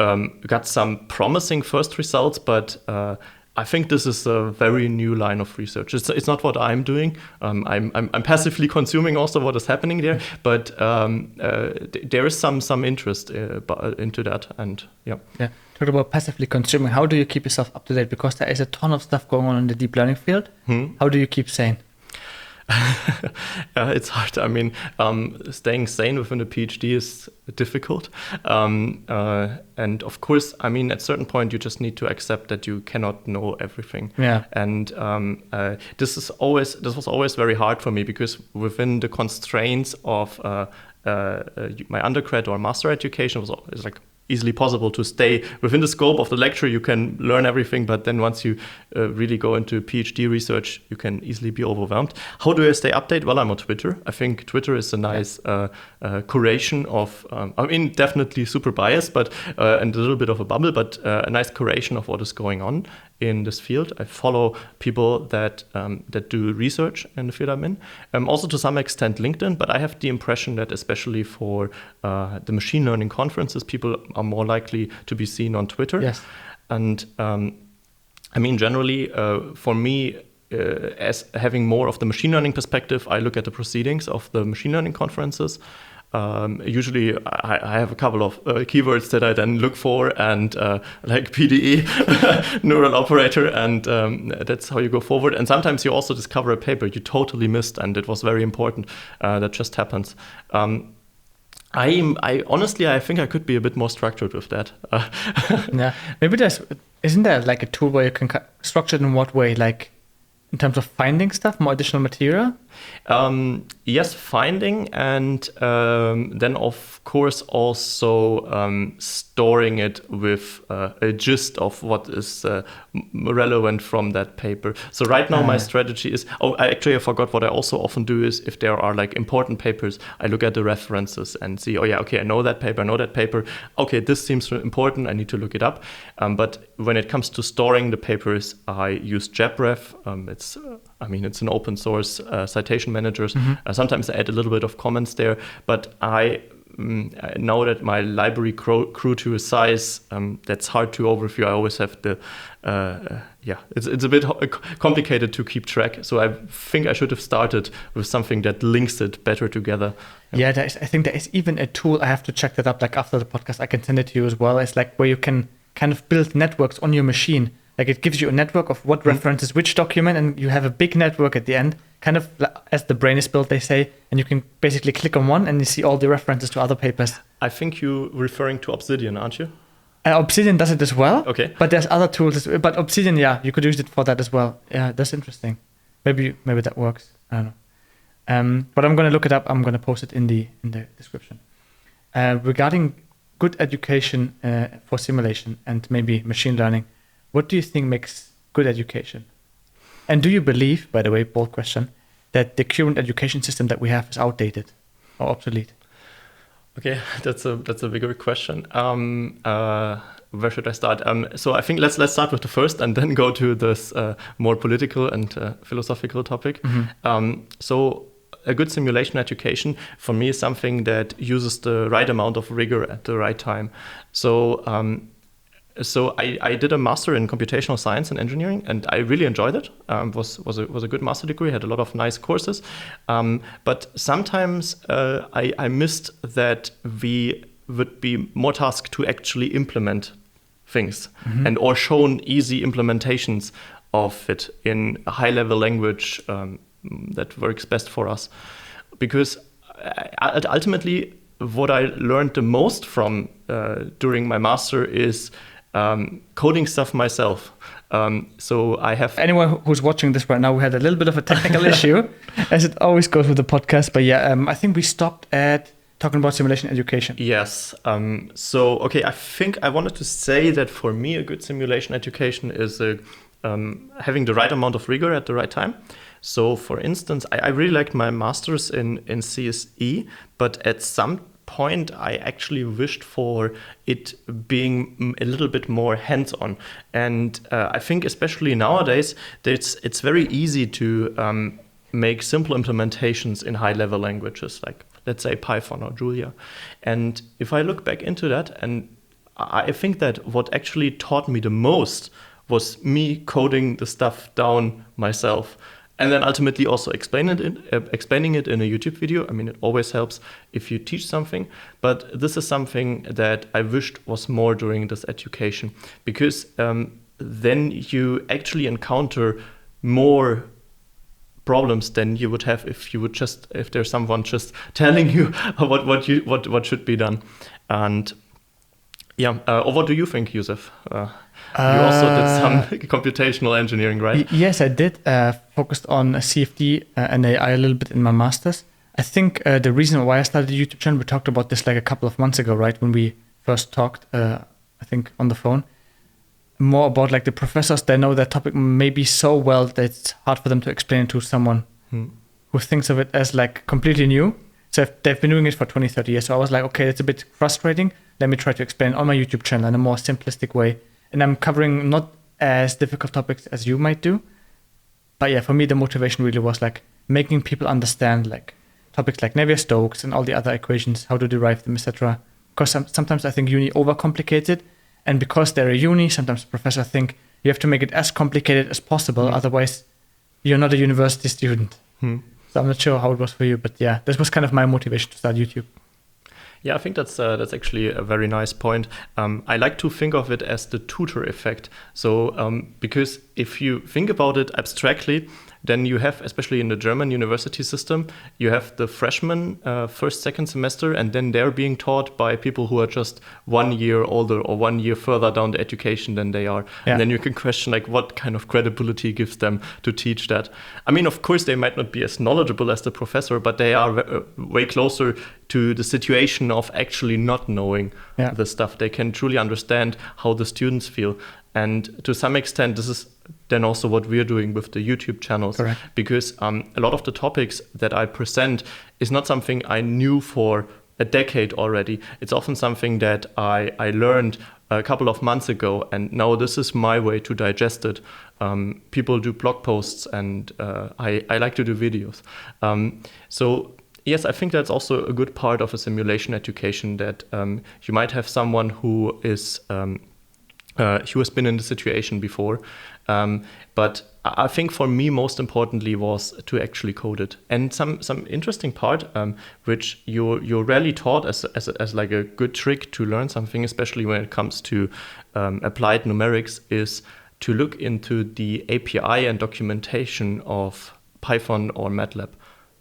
got some promising first results, but I think this is a very new line of research. It's not what I'm doing. I'm passively consuming also what is happening there, but there is some interest into that. And yeah. Talk about passively consuming. How do you keep yourself up to date? Because there is a ton of stuff going on in the deep learning field. How do you keep sane? It's hard. I mean, staying sane within a PhD is difficult. And of course, I mean, at a certain point, you just need to accept that you cannot know everything. Yeah. And this was always very hard for me, because within the constraints of my undergrad or master education was like easily possible to stay within the scope of the lecture. You can learn everything, but then once you really go into PhD research, you can easily be overwhelmed. How do I stay updated? Well, I'm on Twitter. I think Twitter is a nice curation of, I mean, definitely super biased, but and a little bit of a bubble, but a nice curation of what is going on in this field. I follow people that do research in the field I'm in. Also to some extent LinkedIn, but I have the impression that especially for the machine learning conferences, people are more likely to be seen on Twitter. Yes. And I mean, generally, for me, as having more of the machine learning perspective, I look at the proceedings of the machine learning conferences. Usually I have a couple of keywords that I then look for, and like PDE, neural operator, and that's how you go forward. And sometimes you also discover a paper you totally missed, and it was very important. That just happens. I honestly, I think I could be a bit more structured with that. Yeah, maybe isn't there like a tool where you can structure it in what way, like in terms of finding stuff, more additional material? Yes, finding, and then of course also storing it with a gist of what is relevant from that paper. So right now my strategy is, I forgot what I also often do is, if there are like important papers, I look at the references and see, I know that paper. Okay, this seems important, I need to look it up. But when it comes to storing the papers, I use JabRef. It's an open source citation managers. Sometimes I add a little bit of comments there, but I know that my library grew to a size that's hard to overview. I always have it's a bit complicated to keep track. So I think I should have started with something that links it better together. Yeah, I think there is even a tool. I have to check that up. Like after the podcast, I can send it to you as well. It's like where you can kind of build networks on your machine. Like it gives you a network of what references which document, and you have a big network at the end, kind of as the brain is built, they say, and you can basically click on one and you see all the references to other papers. I think you're referring to Obsidian, aren't you? Obsidian does it as well. Okay. But there's other tools, but Obsidian, you could use it for that as well. Yeah, that's interesting. Maybe that works. I don't know. But I'm going to look it up. I'm going to post it in the description. Regarding good education for simulation and maybe machine learning, what do you think makes good education? And do you believe, by the way, bold question, that the current education system that we have is outdated or obsolete? Okay, that's a bigger question. Where should I start? So I think let's start with the first and then go to this more political and philosophical topic. So a good simulation education for me is something that uses the right amount of rigor at the right time. So I did a master in computational science and engineering, and I really enjoyed it. Was a good master degree. Had a lot of nice courses, but sometimes I missed that we would be more tasked to actually implement things and or shown easy implementations of it in a high-level language that works best for us. Because ultimately, what I learned the most from during my master is coding stuff myself. So I have... Anyone who's watching this right now, we had a little bit of a technical issue, as it always goes with the podcast. But yeah, I think we stopped at talking about simulation education. Yes. Okay, I think I wanted to say that for me, a good simulation education is having the right amount of rigor at the right time. So for instance, I really liked my master's in CSE, but at some point I actually wished for it being a little bit more hands-on. And I think especially nowadays, it's very easy to make simple implementations in high-level languages, like let's say Python or Julia. And if I look back into that, and I think that what actually taught me the most was me coding the stuff down myself. And then ultimately also explaining it in a YouTube video. I mean, it always helps if you teach something. But this is something that I wished was more during this education. Because then you actually encounter more problems than you would have if there's someone just telling you what should be done. And yeah, what do you think, Jousef? You also did some computational engineering, right? Yes, I did. Focused on CFD and AI a little bit in my master's. I think the reason why I started a YouTube channel, we talked about this like a couple of months ago, right? When we first talked, I think on the phone, more about like the professors, they know that topic maybe so well that it's hard for them to explain it to someone who thinks of it as like completely new. So they've been doing it for 20, 30 years. So I was like, okay, that's a bit frustrating. Let me try to explain it on my YouTube channel in a more simplistic way. And I'm covering not as difficult topics as you might do. But yeah, for me, the motivation really was like making people understand like topics like Navier-Stokes and all the other equations, how to derive them, etc. Because sometimes I think uni overcomplicates it. And because they're a uni, sometimes professors think you have to make it as complicated as possible. Otherwise, you're not a university student. So I'm not sure how it was for you. But yeah, this was kind of my motivation to start YouTube. Yeah, I think that's actually a very nice point. I like to think of it as the tutor effect. So because if you think about it abstractly, then you have, especially in the German university system, you have the freshmen first, second semester, and then they're being taught by people who are just 1 year older or 1 year further down the education than they are. Yeah. And then you can question like what kind of credibility gives them to teach that. I mean, of course, they might not be as knowledgeable as the professor, but they are way closer to the situation of actually not knowing the stuff. They can truly understand how the students feel. And to some extent, this is then also what we're doing with the YouTube channels. Correct. Because a lot of the topics that I present is not something I knew for a decade already. It's often something that I learned a couple of months ago, and now this is my way to digest it. People do blog posts, and I like to do videos. So yes, I think that's also a good part of a simulation education, that you might have someone who is who has been in the situation before. But I think for me, most importantly, was to actually code it. And some interesting part, which you're rarely taught as like a good trick to learn something, especially when it comes to applied numerics, is to look into the API and documentation of Python or MATLAB.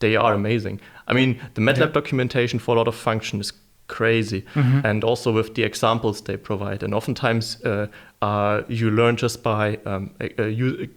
They are amazing. I mean, the MATLAB documentation for a lot of functions is crazy, and also with the examples they provide. And oftentimes you learn just by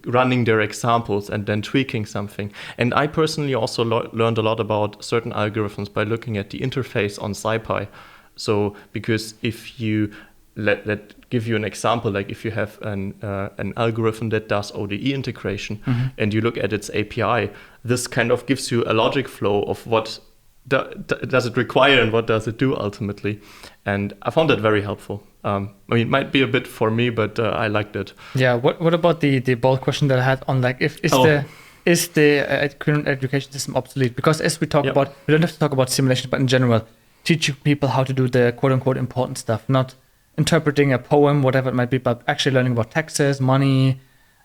running their examples and then tweaking something. And I personally also learned a lot about certain algorithms by looking at the interface on SciPy. So because if you let give you an example, like if you have an algorithm that does ODE integration and you look at its API, this kind of gives you a logic flow of what does it require and what does it do ultimately. And I found that very helpful. I mean, it might be a bit for me, but I liked it. Yeah. What about the bold question that I had on like is the current education system obsolete? Because as we talk about, we don't have to talk about simulation, but in general, teaching people how to do the quote unquote important stuff, not interpreting a poem, whatever it might be, but actually learning about taxes, money,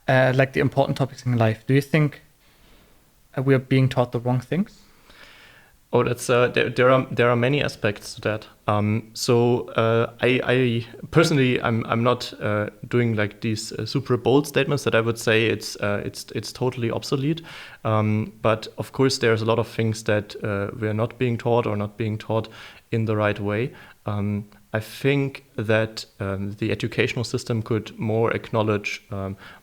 like the important topics in life. Do you think we are being taught the wrong things? Oh, that's there are many aspects to that. I personally, I'm not doing like these super bold statements that I would say it's totally obsolete. But of course, there's a lot of things that we're not being taught or not being taught in the right way. I think that the educational system could more acknowledge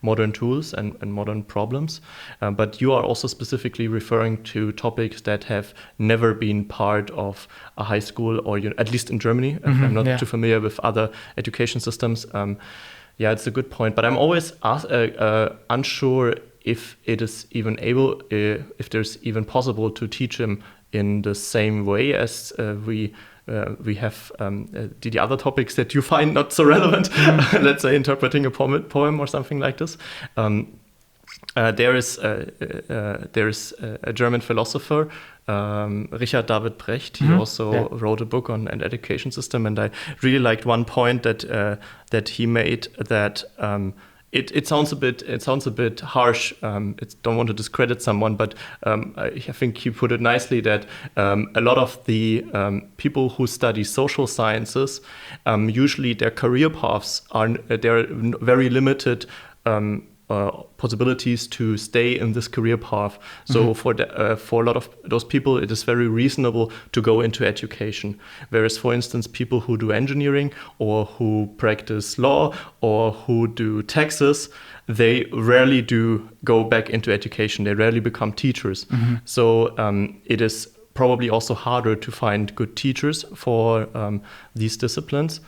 modern tools and modern problems. But you are also specifically referring to topics that have never been part of a high school, or at least in Germany. I'm not too familiar with other education systems. Yeah, it's a good point. But I'm always unsure if it is even if there's even possible to teach them in the same way as we have the other topics that you find not so relevant. Let's say interpreting a poem or something like this. There is a German philosopher, Richard David Brecht. He also wrote a book on an education system, and I really liked one point that he made that. It sounds a bit harsh. Don't want to discredit someone, but I think he put it nicely that a lot of the people who study social sciences, usually their career paths they're very limited. Possibilities to stay in this career path. So for a lot of those people, it is very reasonable to go into education. Whereas, for instance, people who do engineering or who practice law or who do taxes, they rarely do go back into education. They rarely become teachers. So it is probably also harder to find good teachers for these disciplines.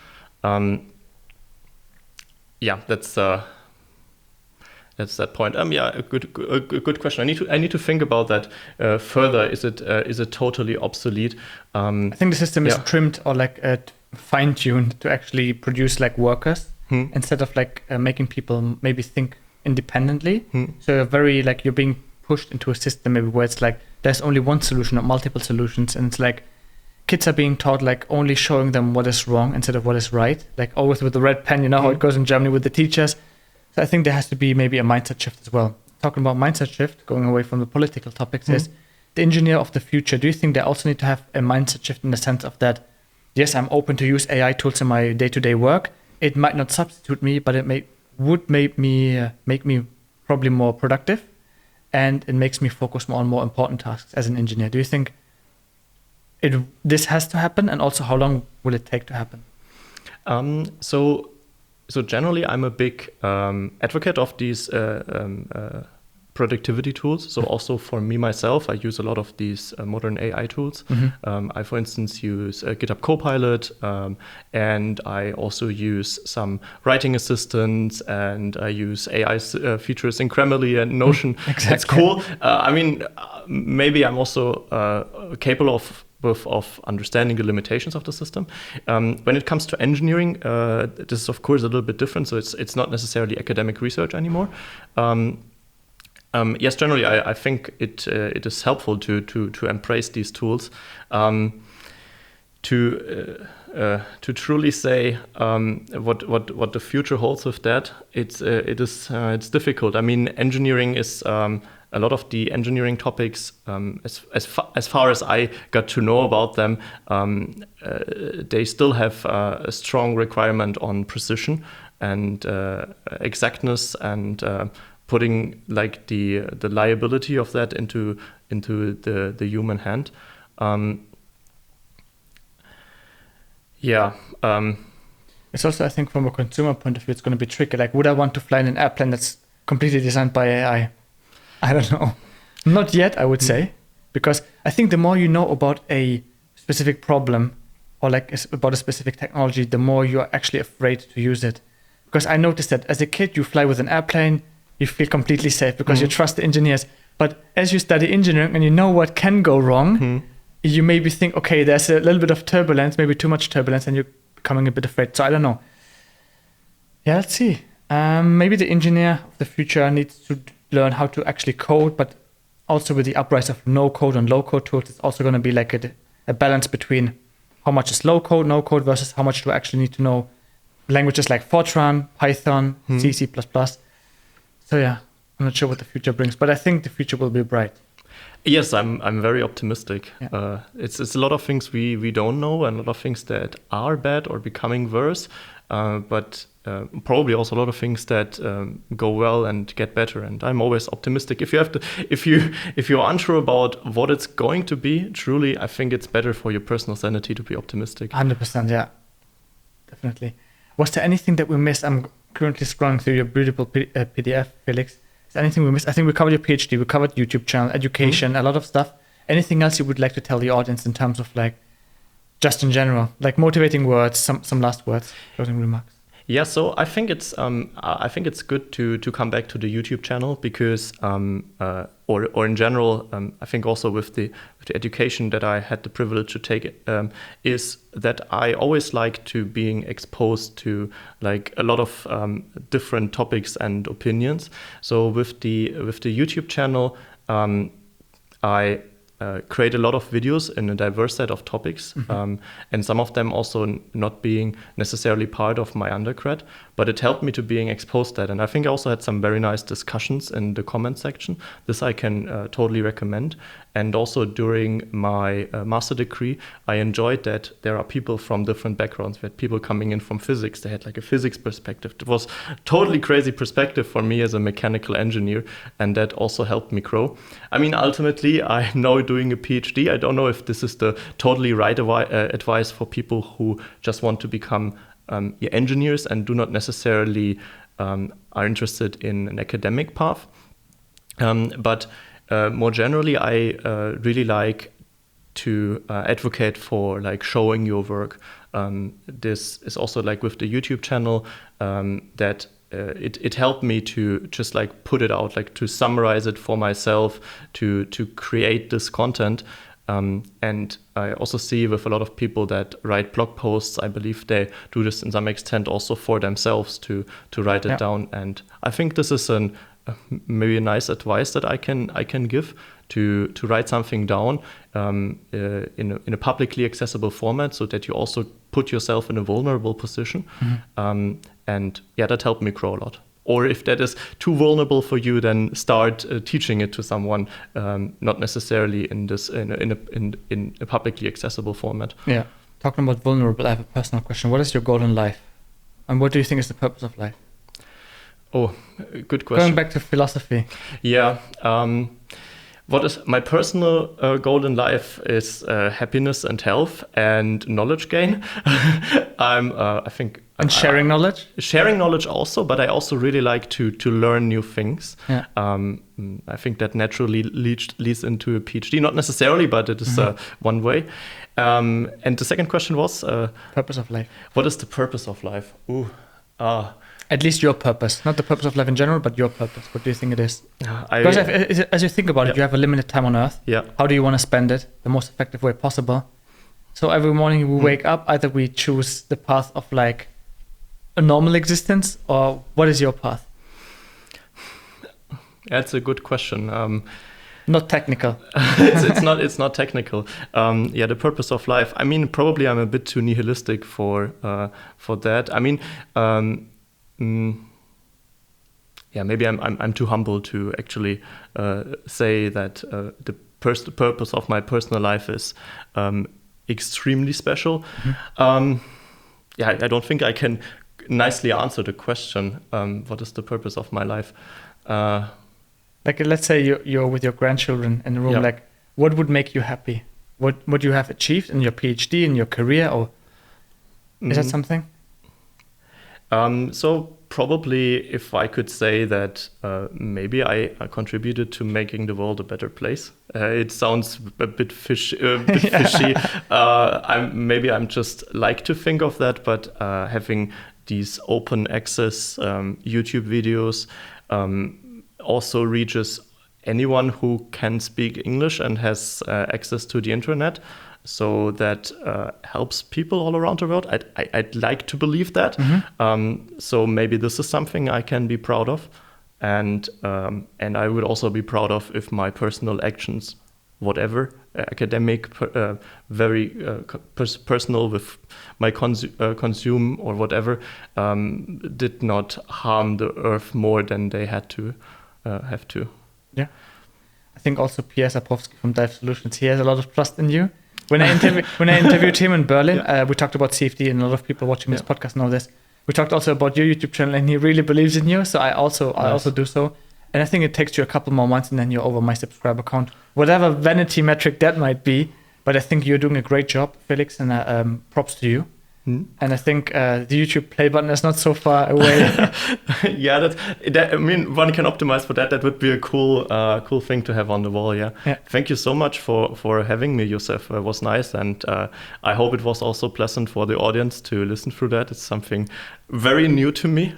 That's that point. A good question. I need to think about that further. Is it totally obsolete? I think the system is trimmed or like fine-tuned to actually produce like workers instead of like making people maybe think independently. So you're being pushed into a system maybe where it's like there's only one solution, not multiple solutions, and it's like kids are being taught like only showing them what is wrong instead of what is right. Like always with the red pen, you know how it goes in Germany with the teachers. So I think there has to be maybe a mindset shift as well. Talking about mindset shift, going away from the political topics, is the engineer of the future. Do you think they also need to have a mindset shift in the sense of that, yes, I'm open to use AI tools in my day-to-day work. It might not substitute me, but it would make me probably more productive, and it makes me focus more on more important tasks as an engineer. Do you think this has to happen, and also how long will it take to happen? So generally, I'm a big advocate of these productivity tools. So also for me myself, I use a lot of these modern AI tools. I, for instance, use GitHub Copilot, and I also use some writing assistants, and I use AI features in Grammarly and Notion. Exactly. It's cool. Maybe I'm also capable of understanding the limitations of the system. When it comes to engineering, this is of course a little bit different. So it's not necessarily academic research anymore. Yes, generally, I think it is helpful to embrace these tools. To truly say what the future holds with that, it's difficult. I mean, engineering is a lot of the engineering topics, as far as I got to know about them, they still have a strong requirement on precision and exactness, and putting like the liability of that into the human hand. It's also, I think, from a consumer point of view, it's going to be tricky. Like, would I want to fly in an airplane that's completely designed by AI? I don't know. Not yet, I would say, because I think the more you know about a specific problem or like about a specific technology, the more you're actually afraid to use it. Because I noticed that as a kid, you fly with an airplane, you feel completely safe because you trust the engineers. But as you study engineering and you know what can go wrong, you maybe think, okay, there's a little bit of turbulence, maybe too much turbulence, and you're becoming a bit afraid. So I don't know. Yeah, let's see. Maybe the engineer of the future needs to learn how to actually code, but also with the uprise of no code and low code tools, it's also going to be like a balance between how much is low code, no code versus how much do I actually need to know languages like Fortran, Python, C, C++. So yeah, I'm not sure what the future brings, but I think the future will be bright. Yes, I'm very optimistic. Yeah. It's a lot of things we don't know, and a lot of things that are bad or becoming worse, but probably also a lot of things that go well and get better. And I'm always optimistic. If you're unsure about what it's going to be, truly, I think it's better for your personal sanity to be optimistic. 100%, yeah, definitely. Was there anything that we missed? I'm currently scrolling through your beautiful PDF, Felix. Is there anything we missed? I think we covered your PhD, we covered YouTube channel, education, a lot of stuff. Anything else you would like to tell the audience in terms of like, just in general, like motivating words, some last words, closing remarks? Yeah, so I think it's good to come back to the YouTube channel because or in general, I think also with the education that I had the privilege to take is that I always like to being exposed to like a lot of different topics and opinions. So with the YouTube channel, I create a lot of videos in a diverse set of topics, and some of them also not being necessarily part of my undergrad, but it helped me to being exposed to that. And I think I also had some very nice discussions in the comment section. This I can totally recommend. And also during my master degree, I enjoyed that there are people from different backgrounds. We had people coming in from physics. They had like a physics perspective. It was totally crazy perspective for me as a mechanical engineer, and that also helped me grow. I mean, ultimately, I know doing a PhD, I don't know if this is the totally right advice for people who just want to become engineers and do not necessarily are interested in an academic path. But more generally, I really like to advocate for like showing your work. This is also like with the YouTube channel that it helped me to just like put it out, like to summarize it for myself, to create this content. And I also see with a lot of people that write blog posts, I believe they do this in some extent also for themselves to write it down. And I think this is maybe a nice advice that I can give to write something down in a publicly accessible format, so that you also put yourself in a vulnerable position. And yeah, that helped me grow a lot. Or if that is too vulnerable for you, then start teaching it to someone, not necessarily in a publicly accessible format. Yeah. Talking about vulnerable, I have a personal question. What is your goal in life? And what do you think is the purpose of life? Oh, good question. Going back to philosophy. Yeah. What is my personal goal in life is happiness and health and knowledge gain. I think. And sharing knowledge? Sharing knowledge also, but I also really like to learn new things. Yeah. I think that naturally leads into a PhD, not necessarily, but it is one way. And the second question was? Purpose of life. What is the purpose of life? At least your purpose, not the purpose of life in general, but your purpose. What do you think it is? Because as you think about it, you have a limited time on Earth. Yeah. How do you want to spend it the most effective way possible? So every morning we wake up, either we choose the path of like a normal existence, or what is your path? That's a good question. Not technical. It's not technical. The purpose of life. I mean, probably I'm a bit too nihilistic for that. I mean, maybe I'm too humble to actually say that the purpose of my personal life is extremely special. I don't think I can nicely answer the question. What is the purpose of my life? Like, let's say you're with your grandchildren in the room. Like, what would make you happy? What you have achieved in your PhD, in your career, or is that something? So probably if I could say that maybe I contributed to making the world a better place. It sounds a bit fishy. I'm just like to think of that, but having these open access YouTube videos also reaches anyone who can speak English and has access to the internet. So that helps people all around the world. I'd like to believe that. So maybe this is something I can be proud of, and I would also be proud of if my personal actions, whatever academic, very personal with my consume or whatever, did not harm the earth more than they had to have to. Yeah, I think also Pierre Sapowski from Dive Solutions, he has a lot of trust in you. When I interviewed him in Berlin, we talked about CFD, and a lot of people watching this podcast know this. We talked also about your YouTube channel, and he really believes in you. So I also do so. And I think it takes you a couple more months, and then you're over my subscriber count, whatever vanity metric that might be. But I think you're doing a great job, Felix, and props to you. And I think the YouTube play button is not so far away. Yeah, I mean, one can optimize for that. That would be a cool thing to have on the wall. Yeah. Thank you so much for having me, Jousef. It was nice, and I hope it was also pleasant for the audience to listen through that. It's something very new to me,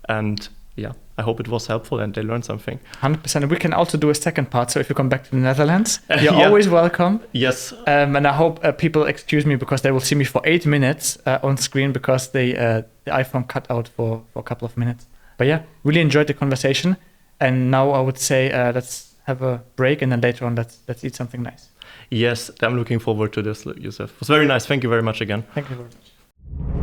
and yeah, I hope it was helpful and they learned something. 100%. We can also do a second part. So if you come back to the Netherlands, you're always welcome. Yes. And I hope people excuse me because they will see me for 8 minutes on screen because the iPhone cut out for a couple of minutes. But yeah, really enjoyed the conversation. And now I would say let's have a break, and then later on let's eat something nice. Yes, I'm looking forward to this, Jousef. It was very nice. Thank you very much again. Thank you very much.